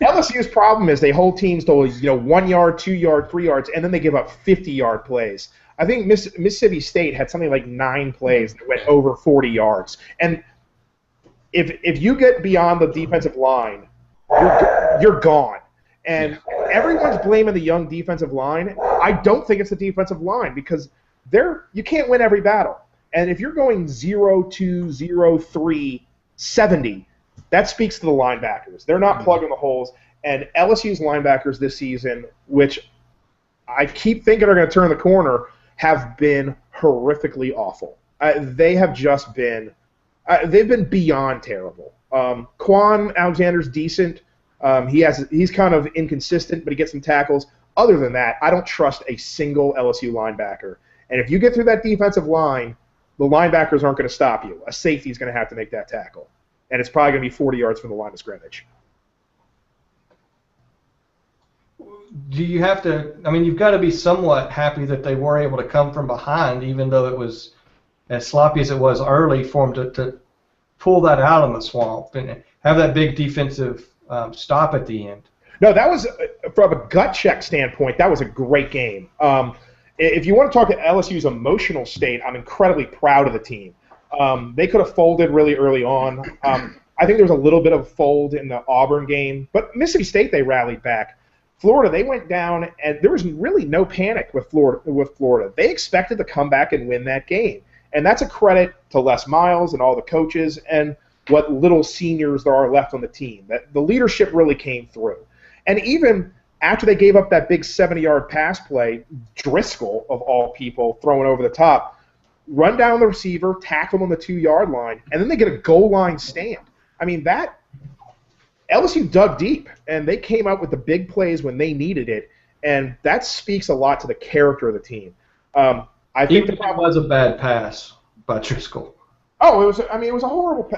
LSU's problem is they hold teams to 1 yard, 2 yard, 3 yards, and then they give up 50-yard plays. I think Mississippi State had something like 9 plays that went over 40 yards. And if you get beyond the defensive line, you're gone. And everyone's blaming the young defensive line. I don't think it's the defensive line because you can't win every battle. And if you're going 0-2, 0-3, 70, that speaks to the linebackers. They're not plugging the holes. And LSU's linebackers this season, which I keep thinking are going to turn the corner, have been horrifically awful. They have just been they've been beyond terrible. Quan Alexander's decent. He's kind of inconsistent, but he gets some tackles. Other than that, I don't trust a single LSU linebacker. And if you get through that defensive line, the linebackers aren't going to stop you. A safety is going to have to make that tackle. And it's probably going to be 40 yards from the line of scrimmage. Do you have to – I mean, you've got to be somewhat happy that they were able to come from behind, even though it was as sloppy as it was early for them to pull that out in the swamp and have that big defensive stop at the end. No, that was – from a gut check standpoint, that was a great game. If you want to talk to LSU's emotional state, I'm incredibly proud of the team. They could have folded really early on. I think there was a little bit of a fold in the Auburn game, but Mississippi State, they rallied back. Florida, they went down, and there was really no panic with Florida. They expected to come back and win that game, and that's a credit to Les Miles and all the coaches and what little seniors there are left on the team. That the leadership really came through. And even after they gave up that big 70-yard pass play, Driscoll, of all people, throwing over the top, run down the receiver, tackle him on the 2-yard line, and then they get a goal line stand. I mean, that LSU dug deep, and they came out with the big plays when they needed it, and that speaks a lot to the character of the team. I think Even if it was a bad pass by Driscoll. Oh, it was a horrible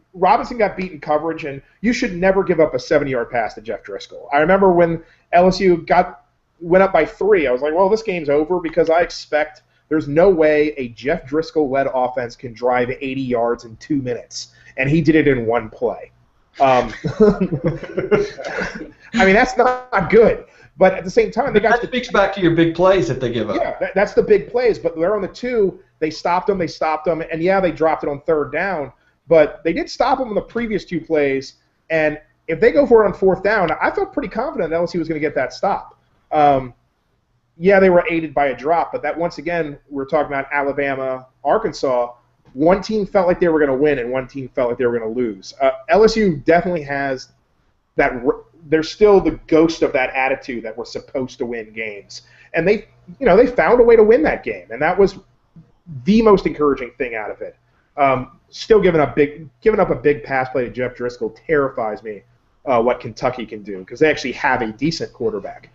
– Robinson got beat in coverage, and you should never give up a 70-yard pass to Jeff Driscoll. I remember when LSU went up by 3, I was like, well, this game's over because I expect there's no way a Jeff Driscoll-led offense can drive 80 yards in 2 minutes, and he did it in one play. I mean, that's not good. But at the same time, that speaks back to your big plays that they give up. Yeah, that's the big plays. But they're on the 2. They stopped them, and yeah, they dropped it on 3rd down. But they did stop them on the previous 2 plays, and if they go for it on 4th down, I felt pretty confident that LSU was going to get that stop. Yeah, they were aided by a drop, but that once again, we're talking about Alabama, Arkansas. One team felt like they were going to win, and one team felt like they were going to lose. LSU definitely has that. There's still the ghost of that attitude that we're supposed to win games, and they found a way to win that game, and that was the most encouraging thing out of it. Still giving up a big pass play to Jeff Driscoll terrifies me. What Kentucky can do, because they actually have a decent quarterback.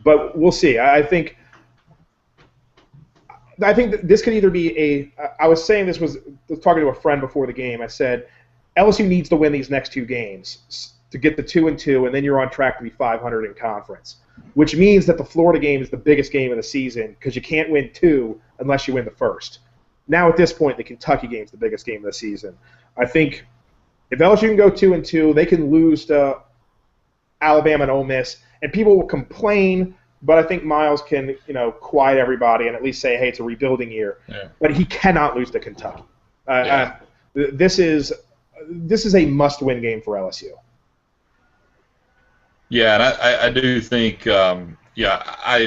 But we'll see. I think that this could either be I was talking to a friend before the game. I said LSU needs to win these next 2 games to get the 2-2, and then you're on track to be 500 in conference, which means that the Florida game is the biggest game of the season because you can't win 2 unless you win the first. Now at this point, the Kentucky game is the biggest game of the season. I think if LSU can go 2-2, they can lose to Alabama and Ole Miss, and people will complain. But I think Miles can, quiet everybody and at least say, "Hey, it's a rebuilding year." Yeah. But he cannot lose to Kentucky. This is a must-win game for LSU. Yeah, and I do think, I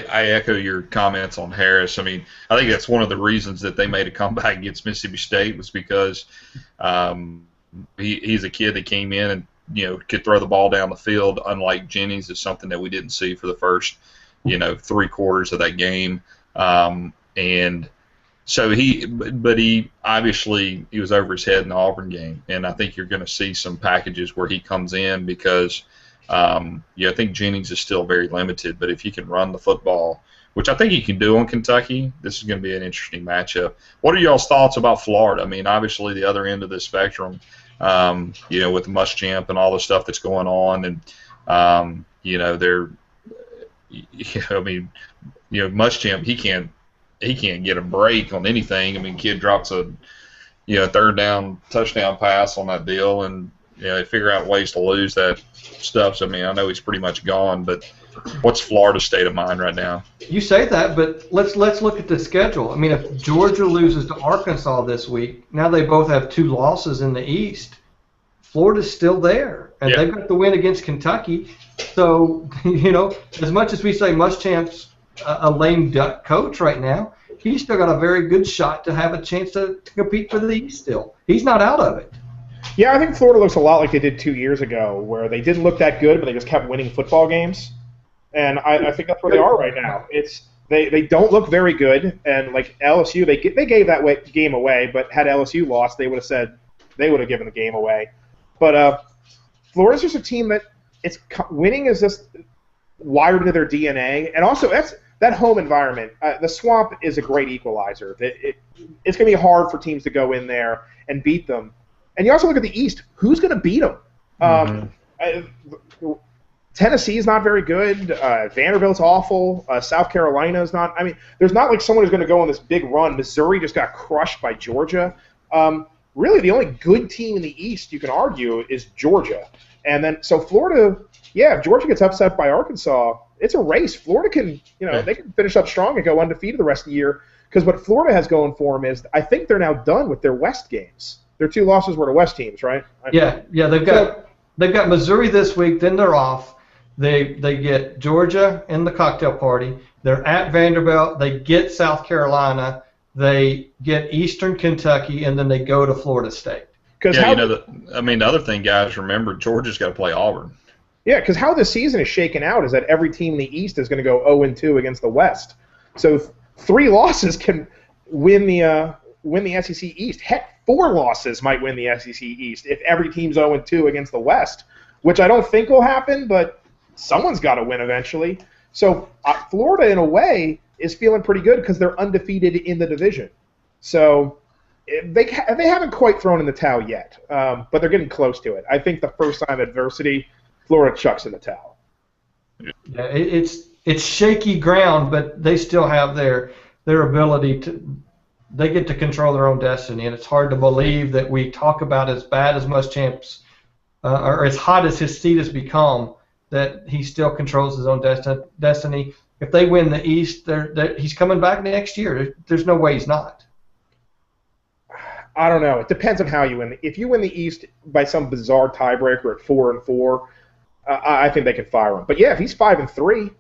echo your comments on Harris. I mean, I think that's one of the reasons that they made a comeback against Mississippi State was because. He's a kid that came in and could throw the ball down the field. Unlike Jennings, is something that we didn't see for the first 3 quarters of that game. And so he obviously was over his head in the Auburn game, and I think you're going to see some packages where he comes in because I think Jennings is still very limited. But if you can run the football, which I think he can do on Kentucky, this is going to be an interesting matchup. What are y'all's thoughts about Florida? I mean, obviously the other end of the spectrum. With Muschamp and all the stuff that's going on, and they're, Muschamp he can't get a break on anything. I mean, kid drops a 3rd down touchdown pass on that deal, and they figure out ways to lose that stuff. So I mean, I know he's pretty much gone, but what's Florida's state of mind right now? You say that, but let's look at the schedule. I mean, if Georgia loses to Arkansas this week, now they both have 2 losses in the East. Florida's still there, and they've got the win against Kentucky. So, as much as we say Muschamp's a lame duck coach right now, he's still got a very good shot to have a chance to compete for the East still. He's not out of it. Yeah, I think Florida looks a lot like they did 2 years ago, where they didn't look that good, but they just kept winning football games. And I think that's where they are right now. They don't look very good, and like LSU, they gave that game away. But had LSU lost, they would have given the game away. But Florida's just a team that winning is just wired into their DNA, and also that home environment. The Swamp is a great equalizer. It's going to be hard for teams to go in there and beat them. And you also look at the East. Who's going to beat them? Tennessee's not very good. Vanderbilt's awful. South Carolina's not. I mean, there's not like someone who's going to go on this big run. Missouri just got crushed by Georgia. Really, the only good team in the East, you can argue, is Georgia. And then, so Florida, if Georgia gets upset by Arkansas, it's a race. Florida can, they can finish up strong and go undefeated the rest of the year. Because what Florida has going for them is, I think they're now done with their West games. Their 2 losses were to West teams, right? Yeah, they've got Missouri this week. Then they're off. They get Georgia in the cocktail party. They're at Vanderbilt. They get South Carolina. They get Eastern Kentucky, and then they go to Florida State. The other thing, guys, remember Georgia's got to play Auburn. Yeah, because how the season is shaken out is that every team in the East is going to go 0-2 against the West. So 3 losses can win the SEC East. Heck, 4 losses might win the SEC East if every team's 0-2 against the West, which I don't think will happen, but someone's got to win eventually. So Florida, in a way, is feeling pretty good because they're undefeated in the division. So they haven't quite thrown in the towel yet, but they're getting close to it. I think the first time adversity, Florida chucks in the towel. Yeah, it's shaky ground, but they still have their their ability to. They get to control their own destiny, and it's hard to believe that we talk about as bad as Muschamp's or as hot as his seat has become, that he still controls his own destiny. If they win the East, he's coming back next year. There's no way he's not. I don't know. It depends on how you win. If you win the East by some bizarre tiebreaker at 4-4, I think they could fire him. But yeah, if he's 5-3,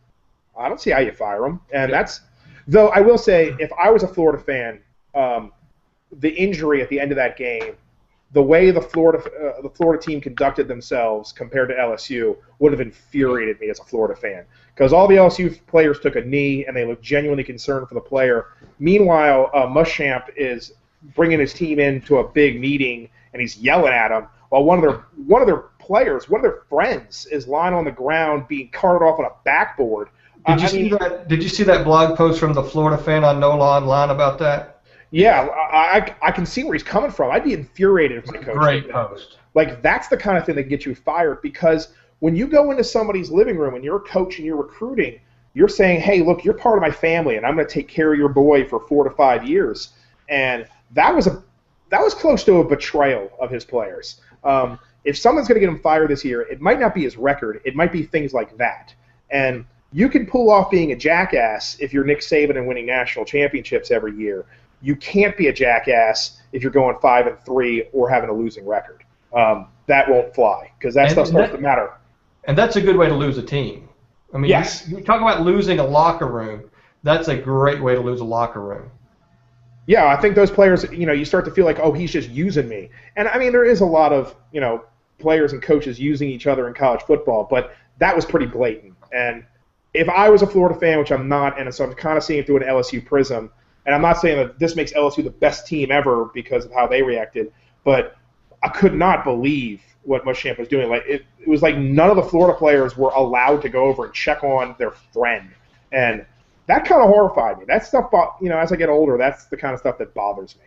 I don't see how you fire him. And that's, though I will say, if I was a Florida fan, the injury at the end of that game, the way the Florida team conducted themselves compared to LSU would have infuriated me as a Florida fan, because all the LSU players took a knee and they looked genuinely concerned for the player. Meanwhile, Muschamp is bringing his team into a big meeting and he's yelling at them, while one of their players, one of their friends, is lying on the ground being carted off on a backboard. Did you see that blog post from the Florida fan on NOLA Online about that? Yeah, I can see where he's coming from. I'd be infuriated if my coach. Great post. Like, that's the kind of thing that gets you fired, because when you go into somebody's living room and you're a coach and you're recruiting, you're saying, hey, look, you're part of my family, and I'm going to take care of your boy for 4 to 5 years. And that was close to a betrayal of his players. If someone's going to get him fired this year, it might not be his record. It might be things like that. And you can pull off being a jackass if you're Nick Saban and winning national championships every year. You can't be a jackass if you're going 5-3 or having a losing record. That won't fly, because that stuff starts to matter. And that's a good way to lose a team. I mean, yes. You talk about losing a locker room. That's a great way to lose a locker room. Yeah, I think those players, you start to feel like, oh, he's just using me. And, I mean, there is a lot of, players and coaches using each other in college football, but that was pretty blatant. And if I was a Florida fan, which I'm not, and so I'm kind of seeing it through an LSU prism, and I'm not saying that this makes LSU the best team ever because of how they reacted, but I could not believe what Muschamp was doing. Like it was like none of the Florida players were allowed to go over and check on their friend, and that kind of horrified me. That stuff, as I get older, that's the kind of stuff that bothers me.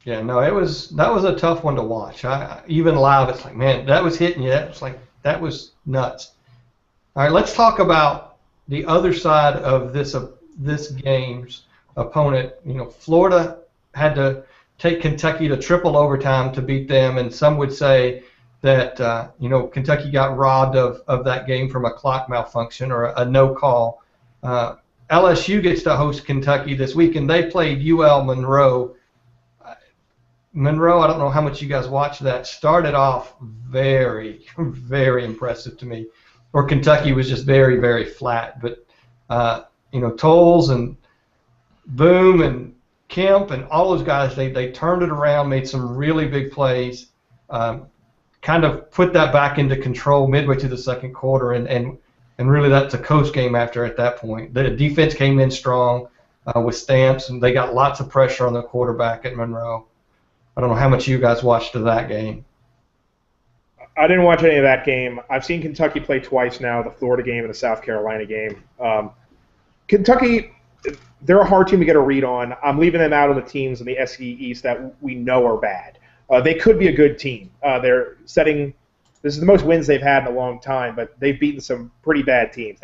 Yeah, no, that was a tough one to watch. Even live, it's like, man, that was hitting you. That was nuts. All right, let's talk about the other side of this game's opponent. Florida had to take Kentucky to triple overtime to beat them, and some would say that Kentucky got robbed of that game from a clock malfunction or a no call. LSU gets to host Kentucky this week, and they played UL Monroe. Monroe, I don't know how much you guys watched that, started off very, very impressive to me. Or Kentucky was just very, very flat. But, Tolles and Boom and Kemp and all those guys, they turned it around, made some really big plays, kind of put that back into control midway through the second quarter, and really that's a coast game after at that point. The defense came in strong with Stamps, and they got lots of pressure on the quarterback at Monroe. I don't know how much you guys watched of that game. I didn't watch any of that game. I've seen Kentucky play twice now, the Florida game and the South Carolina game. Kentucky, they're a hard team to get a read on. I'm leaving them out of the teams in the SEC East that we know are bad. They could be a good team. This is the most wins they've had in a long time, but they've beaten some pretty bad teams.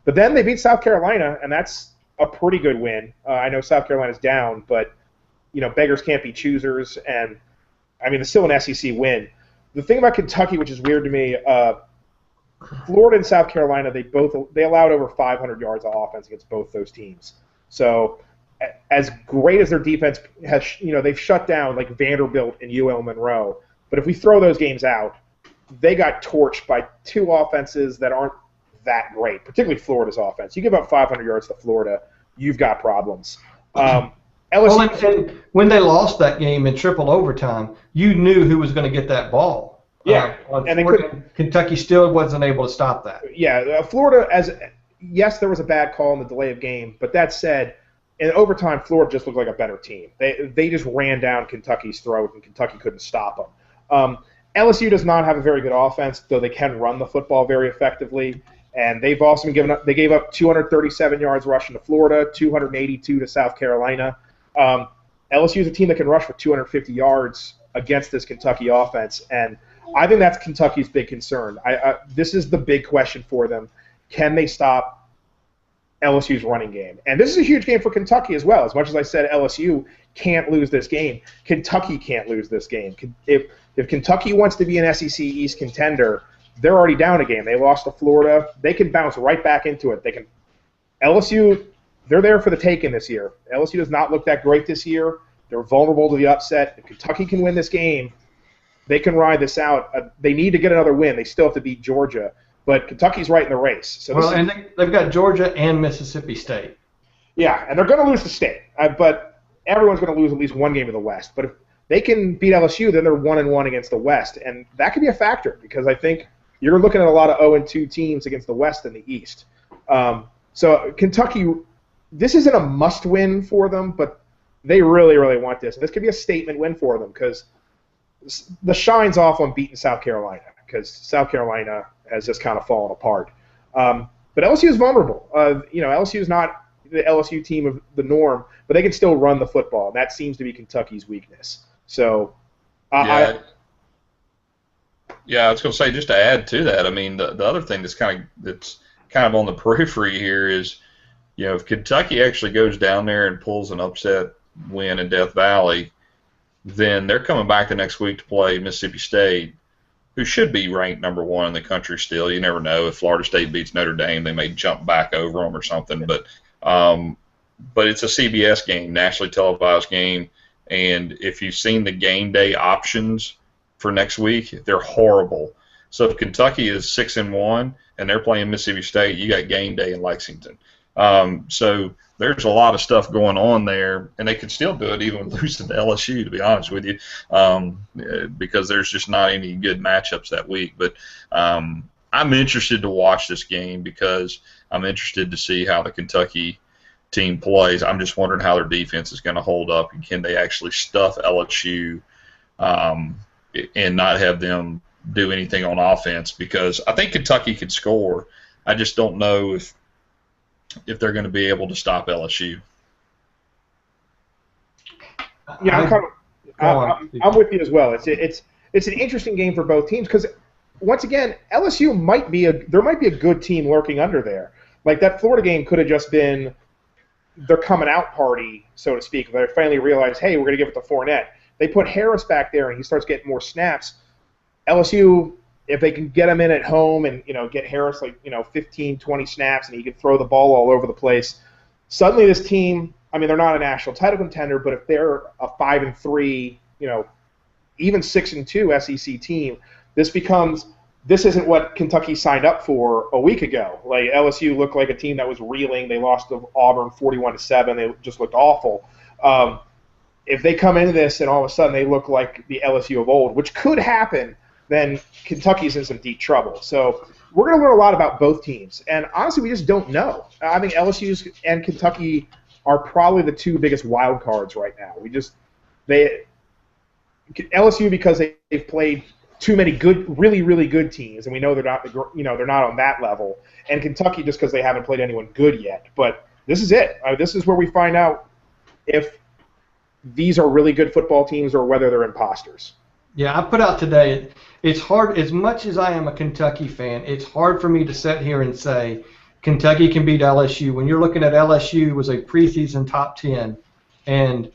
But then they beat South Carolina, and that's a pretty good win. I know South Carolina's down, but beggars can't be choosers, and I mean, it's still an SEC win. The thing about Kentucky, which is weird to me, Florida and South Carolina, they allowed over 500 yards of offense against both those teams. So, as great as their defense has, they've shut down like Vanderbilt and UL Monroe. But if we throw those games out, they got torched by two offenses that aren't that great, particularly Florida's offense. You give up 500 yards to Florida, you've got problems. And when they lost that game in triple overtime, you knew who was going to get that ball. Yeah, and Kentucky still wasn't able to stop that. Yeah, Florida, yes, there was a bad call in the delay of game, but that said, in overtime, Florida just looked like a better team. They just ran down Kentucky's throat, and Kentucky couldn't stop them. LSU does not have a very good offense, though they can run the football very effectively. And they've also been given up. They gave up 237 yards rushing to Florida, 282 to South Carolina. LSU is a team that can rush for 250 yards against this Kentucky offense, and I think that's Kentucky's big concern. This is the big question for them. Can they stop LSU's running game. And this is a huge game for Kentucky as well. As much as I said LSU can't lose this game, Kentucky can't lose this game. If Kentucky wants to be an SEC East contender, they're already down a game. They lost to Florida. They can bounce right back into it. LSU, they're there for the taking this year. LSU does not look that great this year. They're vulnerable to the upset. If Kentucky can win this game, they can ride this out. They need to get another win. They still have to beat Georgia. But Kentucky's right in the race. So they've got Georgia and Mississippi State. Yeah, and they're going to lose to State. But everyone's going to lose at least one game of the West. But if they can beat LSU, then they're 1-1 against the West. And that could be a factor because I think you're looking at a lot of 0-2 teams against the West and the East. So Kentucky, this isn't a must-win for them, but they really, really want this. And this could be a statement win for them because the shine's off on beating South Carolina because South Carolina has just kind of fallen apart. But LSU is vulnerable. LSU is not the LSU team of the norm, but they can still run the football, and that seems to be Kentucky's weakness. So, I was going to say, just to add to that, I mean, the other thing that's kind of on the periphery here is, if Kentucky actually goes down there and pulls an upset win in Death Valley, then they're coming back the next week to play Mississippi State, who should be ranked number 1 in the country still. You never know. If Florida State beats Notre Dame, they may jump back over them or something. But it's a CBS game, nationally televised game, and if you've seen the game day options for next week, they're horrible. So if Kentucky is 6-1 and they're playing Mississippi State, you got game day in Lexington. So there's a lot of stuff going on there, and they could still do it even losing to LSU, to be honest with you, because there's just not any good matchups that week. But I'm interested to watch this game because I'm interested to see how the Kentucky team plays. I'm just wondering how their defense is going to hold up, and can they actually stuff LSU and not have them do anything on offense, because I think Kentucky could score. I just don't know if they're going to be able to stop LSU. Yeah, I'm with you as well. It's an interesting game for both teams because once again, LSU might be a good team lurking under there. Like that Florida game could have just been their coming out party, so to speak. They finally realized, hey, we're going to give it to Fournette. They put Harris back there and he starts getting more snaps. LSU, if they can get him in at home and get Harris 15, 20 snaps and he can throw the ball all over the place, suddenly this team, I mean, they're not a national title contender, but if they're a 5-3, even 6-2 SEC team, this isn't what Kentucky signed up for a week ago. Like LSU looked like a team that was reeling. They lost to Auburn 41-7. They just looked awful. If they come into this and all of a sudden they look like the LSU of old, which could happen, then Kentucky's in some deep trouble. So we're going to learn a lot about both teams. And honestly, we just don't know. I think LSU and Kentucky are probably the two biggest wild cards right now. LSU because they've played too many good, really, really good teams, and we know they're not on that level. And Kentucky just because they haven't played anyone good yet. But this is it. This is where we find out if these are really good football teams or whether they're imposters. Yeah, I put out today, it's hard, as much as I am a Kentucky fan, it's hard for me to sit here and say Kentucky can beat LSU. When you're looking at LSU was a preseason top 10, and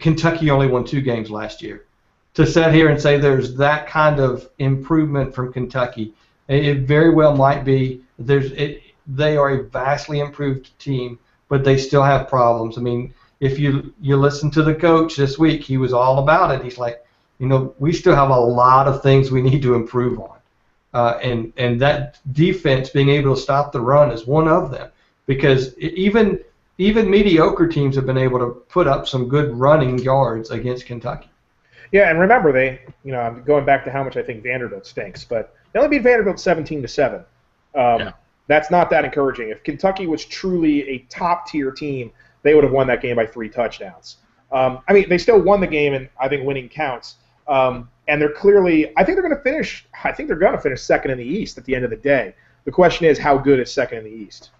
Kentucky only won 2 games last year. To sit here and say there's that kind of improvement from Kentucky, it very well might be. They are a vastly improved team, but they still have problems. I mean, if you listen to the coach this week, he was all about it. He's like, we still have a lot of things we need to improve on. And that defense, being able to stop the run, is one of them. Because even mediocre teams have been able to put up some good running yards against Kentucky. Yeah, and remember, I'm going back to how much I think Vanderbilt stinks, but they only beat Vanderbilt 17-7. That's not that encouraging. If Kentucky was truly a top-tier team, they would have won that game by 3 touchdowns. They still won the game, and I think winning counts. And they're clearly, I think they're going to finish second in the East at the end of the day. The question is, how good is second in the East?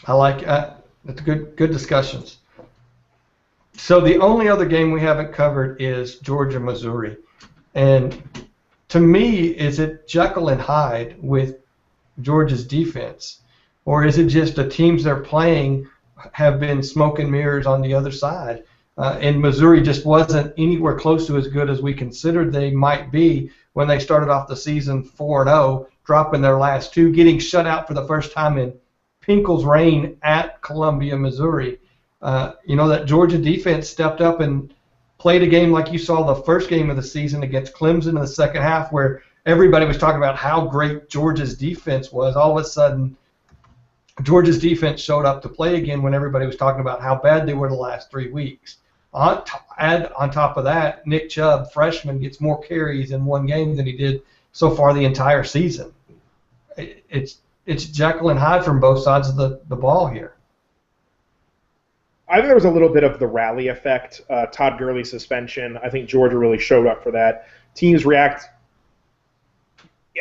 I like that's good discussions. So the only other game we haven't covered is Georgia, Missouri. And to me, is it Jekyll and Hyde with Georgia's defense? or is it just the teams they're playing have been smoke and mirrors on the other side? And Missouri just wasn't anywhere close to as good as we considered they might be when they started off the season 4-0, dropping their last two, getting shut out for the first time in Pinkel's reign at Columbia, Missouri. That Georgia defense stepped up and played a game like you saw the first game of the season against Clemson in the second half, where everybody was talking about how great Georgia's defense was. All of a sudden, Georgia's defense showed up to play again when everybody was talking about how bad they were the last 3 weeks. On top of that, Nick Chubb, freshman, gets more carries in one game than he did so far the entire season. It's Jekyll and Hyde from both sides of the ball here. I think there was a little bit of the rally effect. Todd Gurley suspension. I think Georgia really showed up for that.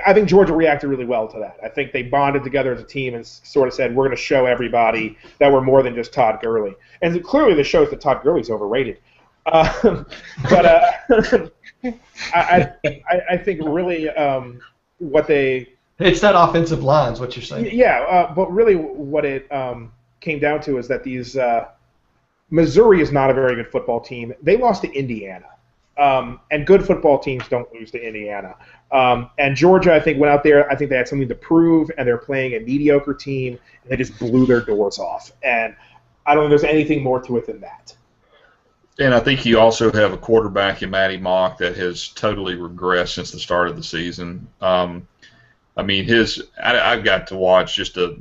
I think Georgia reacted really well to that. I think they bonded together as a team and sort of said, we're going to show everybody that we're more than just Todd Gurley. And clearly this shows that Todd Gurley's overrated. I think really what they... It's that offensive line is what you're saying. Yeah, but really what it came down to is that these Missouri is not a very good football team. They lost to Indiana. And good football teams don't lose to Indiana. And Georgia, I think, went out there. I think they had something to prove, and they're playing a mediocre team, and they just blew their doors off. And I don't think there's anything more to it than that. And I think you also have a quarterback in Matty Mock that has totally regressed since the start of the season. I've got to watch just a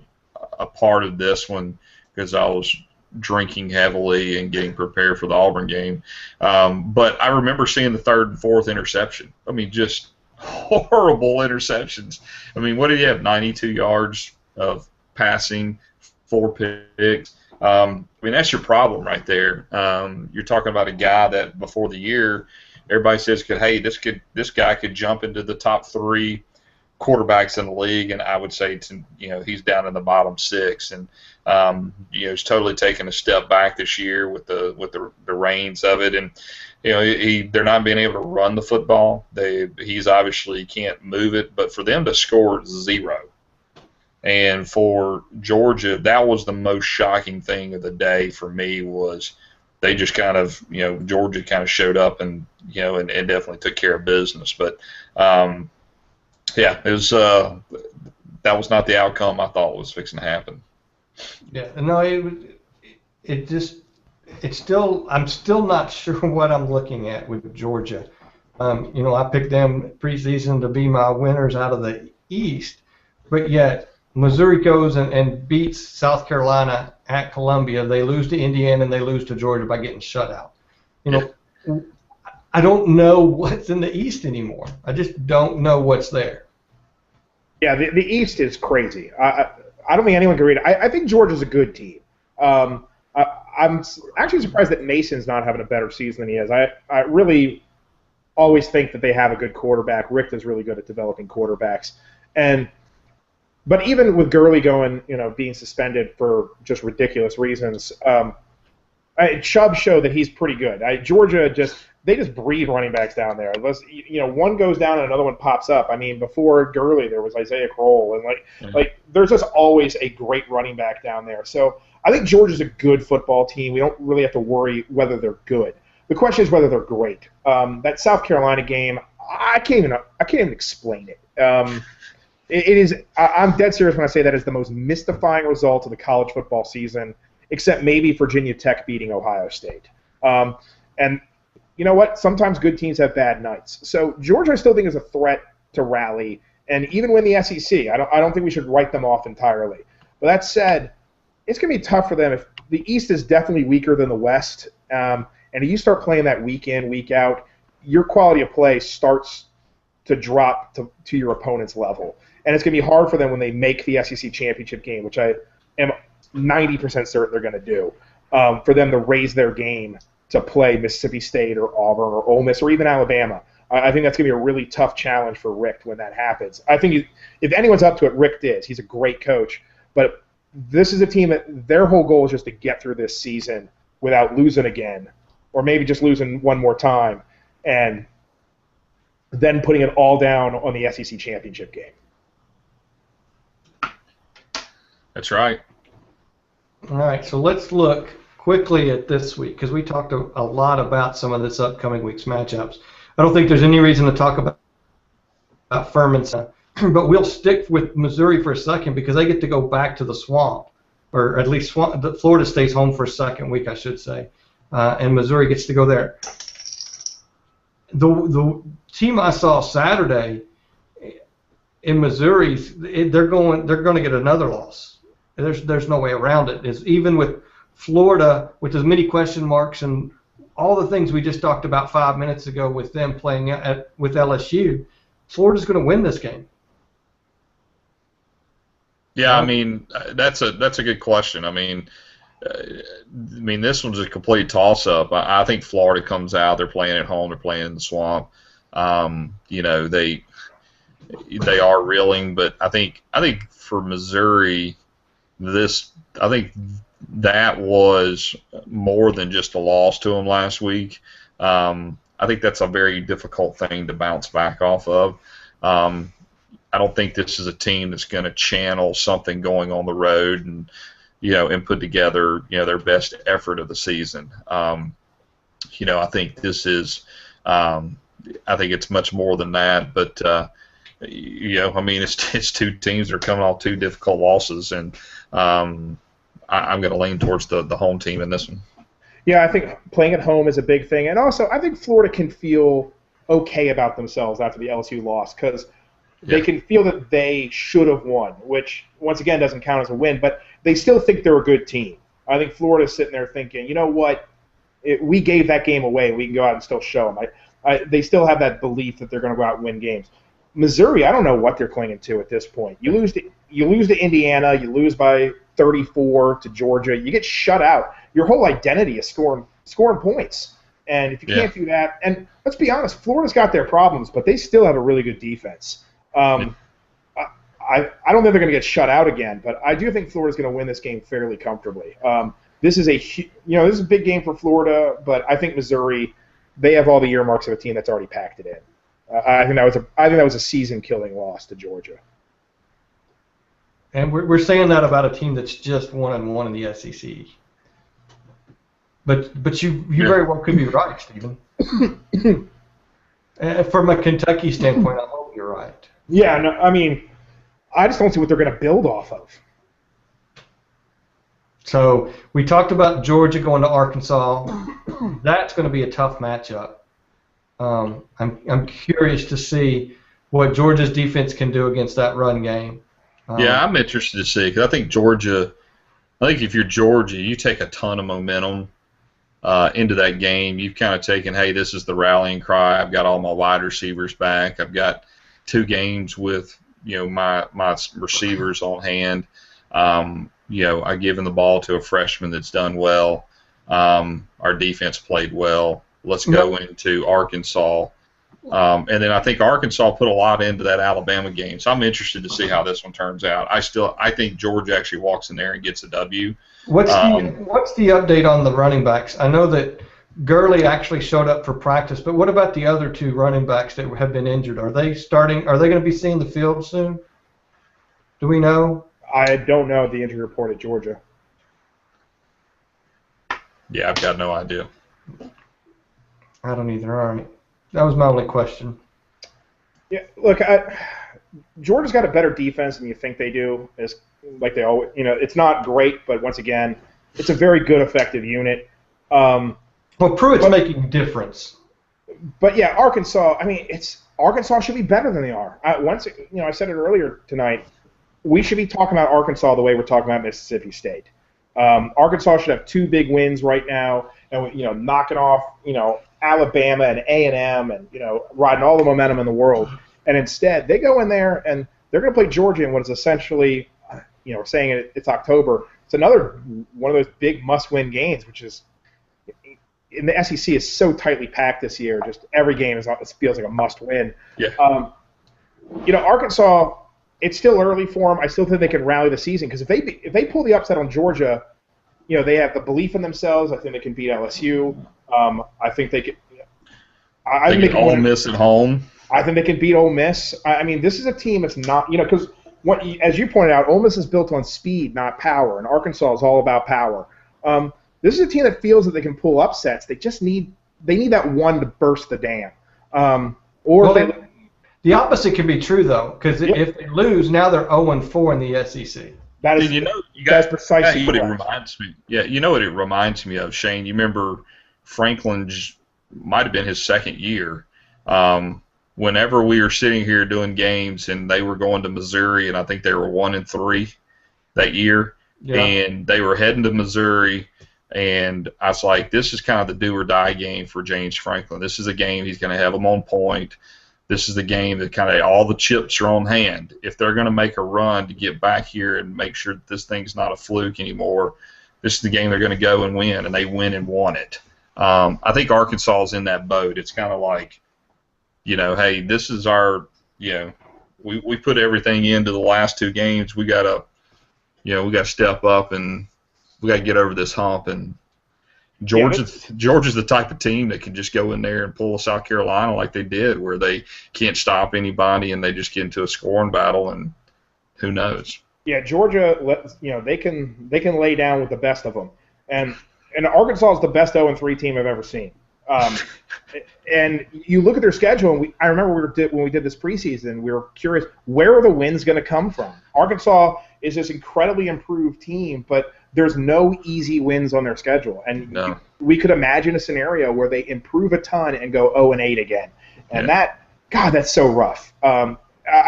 part of this one because I was drinking heavily and getting prepared for the Auburn game. But I remember seeing the third and fourth interception. Just horrible interceptions. What did he have? 92 yards of passing, 4 picks. That's your problem right there. You're talking about a guy that before the year, everybody says, this guy could jump into the top 3 quarterbacks in the league, and I would say he's down in the bottom 6, and he's totally taken a step back this year with the reins of it, and they're not being able to run the football. He's obviously can't move it, but for them to score 0. And for Georgia, that was the most shocking thing of the day for me was they just kind of, Georgia kind of showed up and definitely took care of business. But, it was that was not the outcome I thought was fixing to happen. Yeah, no, I'm still not sure what I'm looking at with Georgia. I picked them preseason to be my winners out of the East, but yet Missouri goes and beats South Carolina at Columbia. They lose to Indiana and they lose to Georgia by getting shut out. I don't know what's in the East anymore. I just don't know what's there. Yeah, the East is crazy. I don't think anyone can read it. I think Georgia's a good team. I'm actually surprised that Mason's not having a better season than he is. I really always think that they have a good quarterback. Richt is really good at developing quarterbacks. But even with Gurley being suspended for just ridiculous reasons, Chubb showed that he's pretty good. Georgia they just breed running backs down there. Unless one goes down and another one pops up. Before Gurley there was Isaiah Crowell, and there's just always a great running back down there. So I think Georgia's a good football team. We don't really have to worry whether they're good. The question is whether they're great. That South Carolina game, I can't even explain it. It is. I'm dead serious when I say that is the most mystifying result of the college football season, except maybe Virginia Tech beating Ohio State. And you know what? Sometimes good teams have bad nights. So Georgia, I still think, is a threat to rally, and even win the SEC. I don't think we should write them off entirely. But that said, it's going to be tough for them. If the East is definitely weaker than the West, and if you start playing that week in, week out, your quality of play starts to drop to your opponent's level. And it's going to be hard for them when they make the SEC championship game, which I am 90% certain they're going to do, for them to raise their game to play Mississippi State or Auburn or Ole Miss or even Alabama. I think that's going to be a really tough challenge for Richt when that happens. I think if anyone's up to it, Richt is. He's a great coach. But this is a team that their whole goal is just to get through this season without losing again, or maybe just losing one more time, and then putting it all down on the SEC championship game. That's right. All right, so let's look quickly at this week because we talked a lot about some of this upcoming week's matchups. I don't think there's any reason to talk about Furman, but we'll stick with Missouri for a second because they get to go back to the Swamp, or at least Florida stays home for a second week, I should say, and Missouri gets to go there. The team I saw Saturday in Missouri, they're going to get another loss. There's no way around it. It's even with Florida, with as many question marks and all the things we just talked about 5 minutes ago with them playing with LSU, Florida's going to win this game. Yeah, I mean that's a good question. I mean this one's a complete toss-up. I think Florida comes out. They're playing at home. They're playing in the Swamp. They are reeling, but I think for Missouri, I think that was more than just a loss to them last week. I think that's a very difficult thing to bounce back off of. I don't think this is a team that's going to channel something going on the road and put together their best effort of the season. I think this is I think it's much more than that, but it's two teams that are coming off two difficult losses, and I'm going to lean towards the home team in this one. Yeah, I think playing at home is a big thing, and also I think Florida can feel okay about themselves after the LSU loss because they can feel that they should have won, which once again doesn't count as a win, but they still think they're a good team. I think Florida's sitting there thinking, you know what, we gave that game away. We can go out and still show them. They still have that belief that they're going to go out and win games. Missouri, I don't know what they're clinging to at this point. You lose to Indiana, you lose by 34 to Georgia, you get shut out. Your whole identity is scoring points. And if you can't do that, and let's be honest, Florida's got their problems, but they still have a really good defense. I don't think they're going to get shut out again, but I do think Florida's going to win this game fairly comfortably. This is a big game for Florida, but I think Missouri, they have all the earmarks of a team that's already packed it in. I think that was a season-killing loss to Georgia. And we're saying that about a team that's just 1-1 in the SEC. But you very well could be right, Stephen. From a Kentucky standpoint, I hope you're right. Yeah, no, I mean, I just don't see what they're going to build off of. So we talked about Georgia going to Arkansas. That's going to be a tough matchup. I'm curious to see what Georgia's defense can do against that run game. I'm interested to see because I think if you're Georgia, you take a ton of momentum into that game. You've kind of taken, hey, this is the rallying cry. I've got all my wide receivers back. I've got 2 games with my receivers on hand. I've given the ball to a freshman that's done well. Our defense played well. Let's go into Arkansas. And then I think Arkansas put a lot into that Alabama game. So I'm interested to see how this one turns out. I think Georgia actually walks in there and gets a W. What's the update on the running backs? I know that Gurley actually showed up for practice, but what about the other 2 running backs that have been injured? Are they going to be seeing the field soon? Do we know? I don't know the injury report at Georgia. Yeah, I've got no idea. I don't either. All right. That was my only question. Yeah, look, Georgia's got a better defense than you think they do. It's like they always, it's not great, but once again, it's a very good, effective unit. Well, Pruitt's making a difference. But yeah, Arkansas. I mean, Arkansas should be better than they are. I said it earlier tonight. We should be talking about Arkansas the way we're talking about Mississippi State. Arkansas should have 2 big wins right now, and knocking off Alabama and A&M, and riding all the momentum in the world. And instead, they go in there and they're going to play Georgia in what is essentially, saying it's October. It's another one of those big must-win games, which is in the SEC is so tightly packed this year. Just every game feels like a must-win. Yeah. Arkansas. It's still early for them. I still think they can rally the season because if they pull the upset on Georgia, they have the belief in themselves. I think they can beat LSU. I think they can. I think Ole Miss at home. I think they can beat Ole Miss. I mean, this is a team that's not, because as you pointed out, Ole Miss is built on speed, not power, and Arkansas is all about power. This is a team that feels that they can pull upsets. They just need that one to burst the dam. The opposite can be true though, because if they lose, now they're 0-4 in the SEC. That is, that's precisely what it reminds me. Yeah, you know what it reminds me of, Shane. You remember Franklin's might have been his second year. Whenever we were sitting here doing games and they were going to Missouri, and I think they were 1-3 that year, and they were heading to Missouri, and I was like, this is kind of the do or die game for James Franklin. This is a game he's going to have them on point. This is the game that kind of all the chips are on hand. If they're going to make a run to get back here and make sure that this thing's not a fluke anymore, this is the game they're going to go and win, and they win and won it. I think Arkansas is in that boat. It's kind of like, hey, this is our, we put everything into the last two games. We got to step up and we got to get over this hump. And Georgia's the type of team that can just go in there and pull a South Carolina like they did, where they can't stop anybody and they just get into a scoring battle, and who knows? Yeah, Georgia, they can lay down with the best of them, and Arkansas is the best 0-3 team I've ever seen. And you look at their schedule, and I remember when we did this preseason, we were curious, where are the wins going to come from? Arkansas is this incredibly improved team, but there's no easy wins on their schedule. And we could imagine a scenario where they improve a ton and go 0-8 again. And that's so rough. I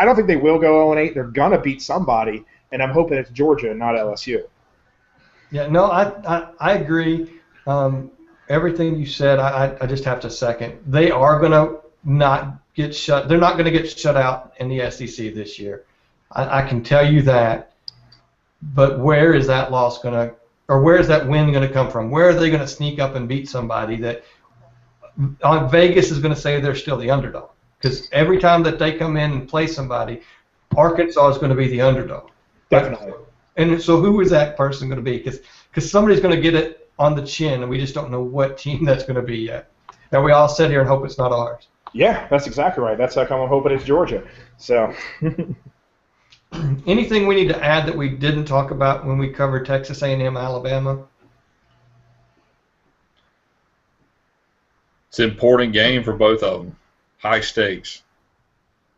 don't think they will go 0-8. They're going to beat somebody, and I'm hoping it's Georgia and not LSU. Yeah, no, I agree. Everything you said, I just have to second. They are going to not get shut. They're not going to get shut out in the SEC this year. I can tell you that. But where is that loss going to, or where is that win going to come from? Where are they going to sneak up and beat somebody that Vegas is going to say they're still the underdog? Because every time that they come in and play somebody, Arkansas is going to be the underdog. Definitely. And so who is that person going to be? Because somebody's going to get it on the chin, and we just don't know what team that's going to be yet. And we all sit here and hope it's not ours. Yeah, that's exactly right. That's how come I'm hoping it's Georgia. So. Anything we need to add that we didn't talk about when we covered Texas A&M, Alabama? It's an important game for both of them. High stakes.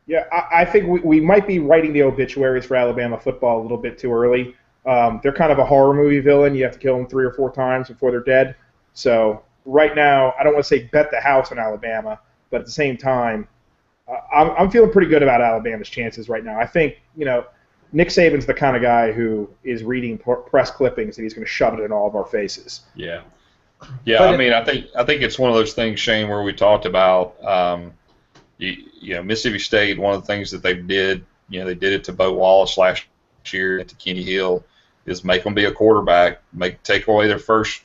Yeah, I think we might be writing the obituaries for Alabama football a little bit too early. They're kind of a horror movie villain. You have to kill them 3 or 4 times before they're dead. So right now, I don't want to say bet the house on Alabama, but at the same time, I'm feeling pretty good about Alabama's chances right now. I think, Nick Saban's the kind of guy who is reading press clippings and he's going to shove it in all of our faces. Yeah. Yeah, I mean, I think it's one of those things, Shane, where we talked about, Mississippi State. One of the things that they did, they did it to Bo Wallace last year, to Kenny Hill, is make them be a quarterback, take away their first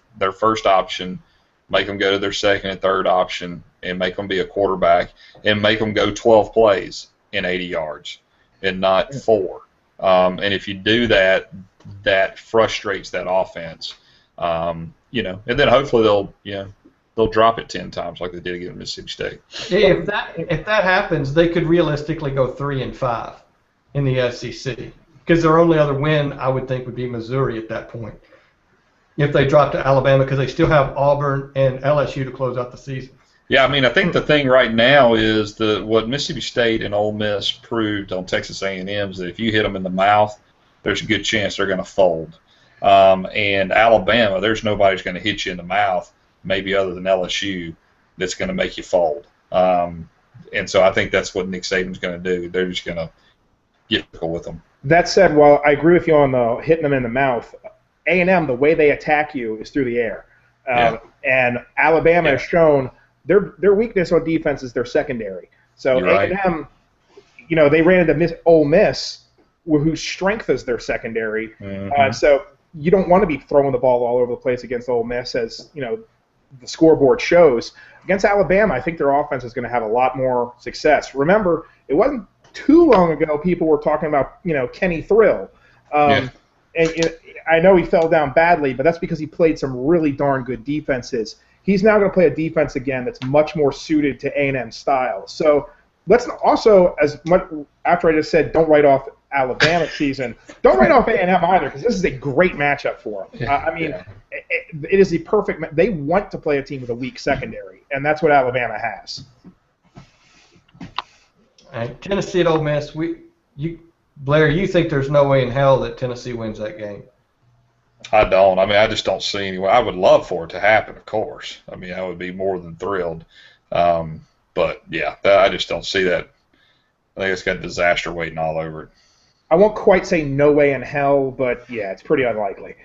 option, make them go to their second and third option, and make them be a quarterback, and make them go 12 plays in 80 yards, and not 4. And if you do that, that frustrates that offense. And then hopefully they'll drop it 10 times like they did against Mississippi State. If that happens, they could realistically go 3-5 in the SEC, because their only other win, I would think, would be Missouri at that point. If they drop to Alabama, because they still have Auburn and LSU to close out the season. Yeah, I mean, I think the thing right now is what Mississippi State and Ole Miss proved on Texas A&M is that if you hit them in the mouth, there's a good chance they're going to fold. And Alabama, there's nobody who's going to hit you in the mouth, maybe other than LSU, that's going to make you fold. And so I think that's what Nick Saban's going to do. They're just going to get with them. That said, while I agree with you on the hitting them in the mouth, A&M, the way they attack you is through the air. And Alabama has shown their weakness on defense is their secondary. So A&M, they ran into Ole Miss, whose strength is their secondary. Mm-hmm. So you don't want to be throwing the ball all over the place against Ole Miss, as the scoreboard shows. Against Alabama, I think their offense is going to have a lot more success. Remember, it wasn't too long ago people were talking about Kenny Thrill. And I know he fell down badly, but that's because he played some really darn good defenses. He's now going to play a defense again that's much more suited to A&M style. So let's also, as much after I just said, don't write off Alabama season, don't write off A&M either, because this is a great matchup for them. It is the perfect. They want to play a team with a weak secondary, and that's what Alabama has. And Tennessee at Ole Miss, Blair, you think there's no way in hell that Tennessee wins that game? I don't. I mean, I just don't see any way. I would love for it to happen, of course. I mean, I would be more than thrilled. But, yeah, I just don't see that. I think it's got disaster waiting all over it. I won't quite say no way in hell, but, yeah, it's pretty unlikely.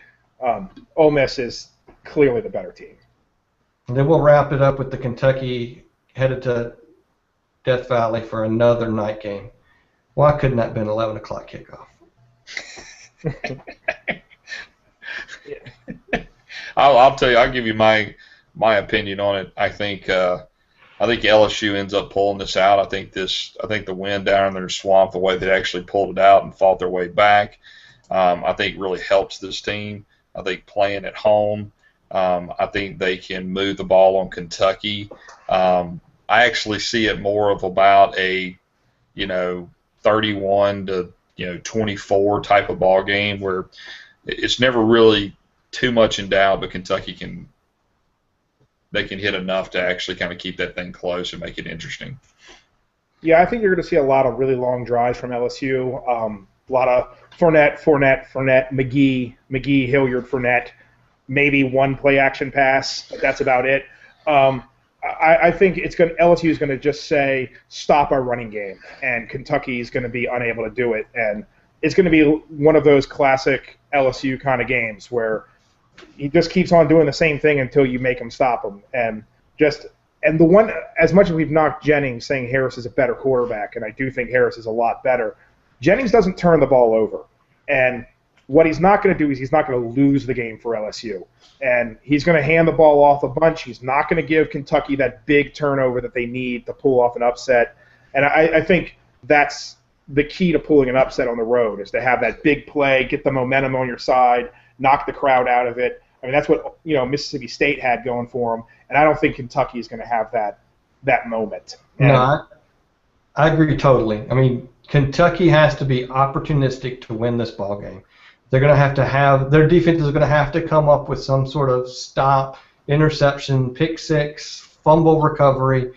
Ole Miss is clearly the better team. And then we'll wrap it up with the Kentucky headed to Death Valley for another night game. Why couldn't that have been 11 o'clock kickoff? I'll tell you. I'll give you my opinion on it. I think LSU ends up pulling this out. I think the win down in their swamp, the way they actually pulled it out and fought their way back, I think really helps this team. I think playing at home, I think they can move the ball on Kentucky. I actually see it more of about a 31 to 24 type of ball game where it's never really too much in doubt, but Kentucky can hit enough to actually kind of keep that thing close and make it interesting. Yeah, I think you're going to see a lot of really long drives from LSU. A lot of Fournette, McGee, Hilliard, Fournette, maybe one play action pass. That's about it. I think LSU is going to just say, stop our running game, and Kentucky is going to be unable to do it. And it's going to be one of those classic LSU kind of games where he just keeps on doing the same thing until you make him stop him. And the one, as much as we've knocked Jennings saying Harris is a better quarterback, and I do think Harris is a lot better, Jennings doesn't turn the ball over. And what he's not going to do is he's not going to lose the game for LSU. And he's going to hand the ball off a bunch. He's not going to give Kentucky that big turnover that they need to pull off an upset. And I think that's the key to pulling an upset on the road, is to have that big play, get the momentum on your side, knock the crowd out of it. I mean, that's what Mississippi State had going for them. And I don't think Kentucky is going to have that moment. And no, I agree totally. I mean, Kentucky has to be opportunistic to win this ball game. They're going to have their defense is going to have to come up with some sort of stop, interception, pick six, fumble recovery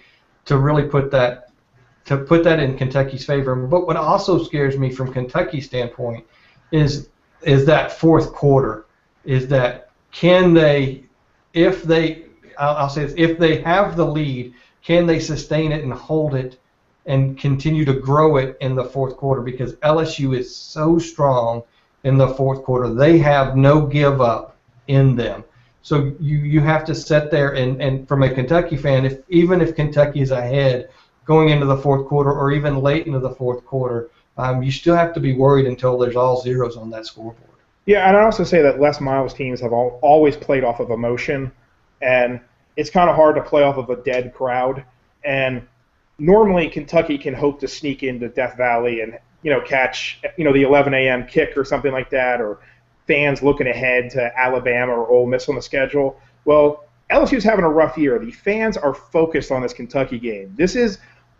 to really put that in Kentucky's favor. But what also scares me from Kentucky's standpoint is that fourth quarter. Is that if they have the lead, can they sustain it and hold it and continue to grow it in the fourth quarter? Because LSU is so strong in the fourth quarter. They have no give up in them. So you have to sit there and from a Kentucky fan, even if Kentucky is ahead going into the fourth quarter or even late into the fourth quarter, you still have to be worried until there's all zeros on that scoreboard. Yeah, and I also say that Les Miles teams have always played off of emotion, and it's kind of hard to play off of a dead crowd. And normally Kentucky can hope to sneak into Death Valley and catch the 11 a.m. kick or something like that, or fans looking ahead to Alabama or Ole Miss on the schedule. Well, LSU's having a rough year. The fans are focused on this Kentucky game. This is,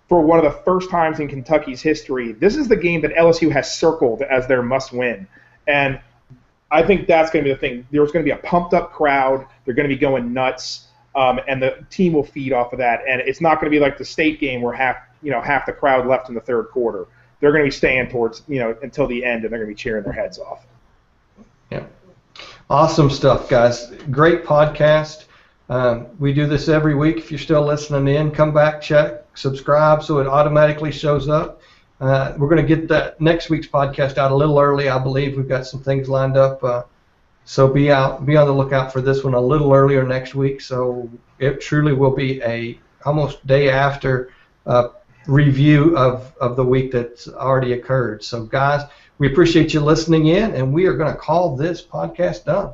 for one of the first times in Kentucky's history, this is the game that LSU has circled as their must-win. And I think that's going to be the thing. There's going to be a pumped-up crowd. They're going to be going nuts, and the team will feed off of that. And it's not going to be like the State game where half the crowd left in the third quarter. They're going to be staying towards until the end, and they're going to be cheering their heads off. Yeah, awesome stuff, guys. Great podcast. We do this every week. If you're still listening in, come back, check, subscribe, so it automatically shows up. We're going to get that next week's podcast out a little early, I believe. We've got some things lined up, so be on the lookout for this one a little earlier next week. So it truly will be a almost day after review of the week that's already occurred. So guys, we appreciate you listening in, and we are going to call this podcast done.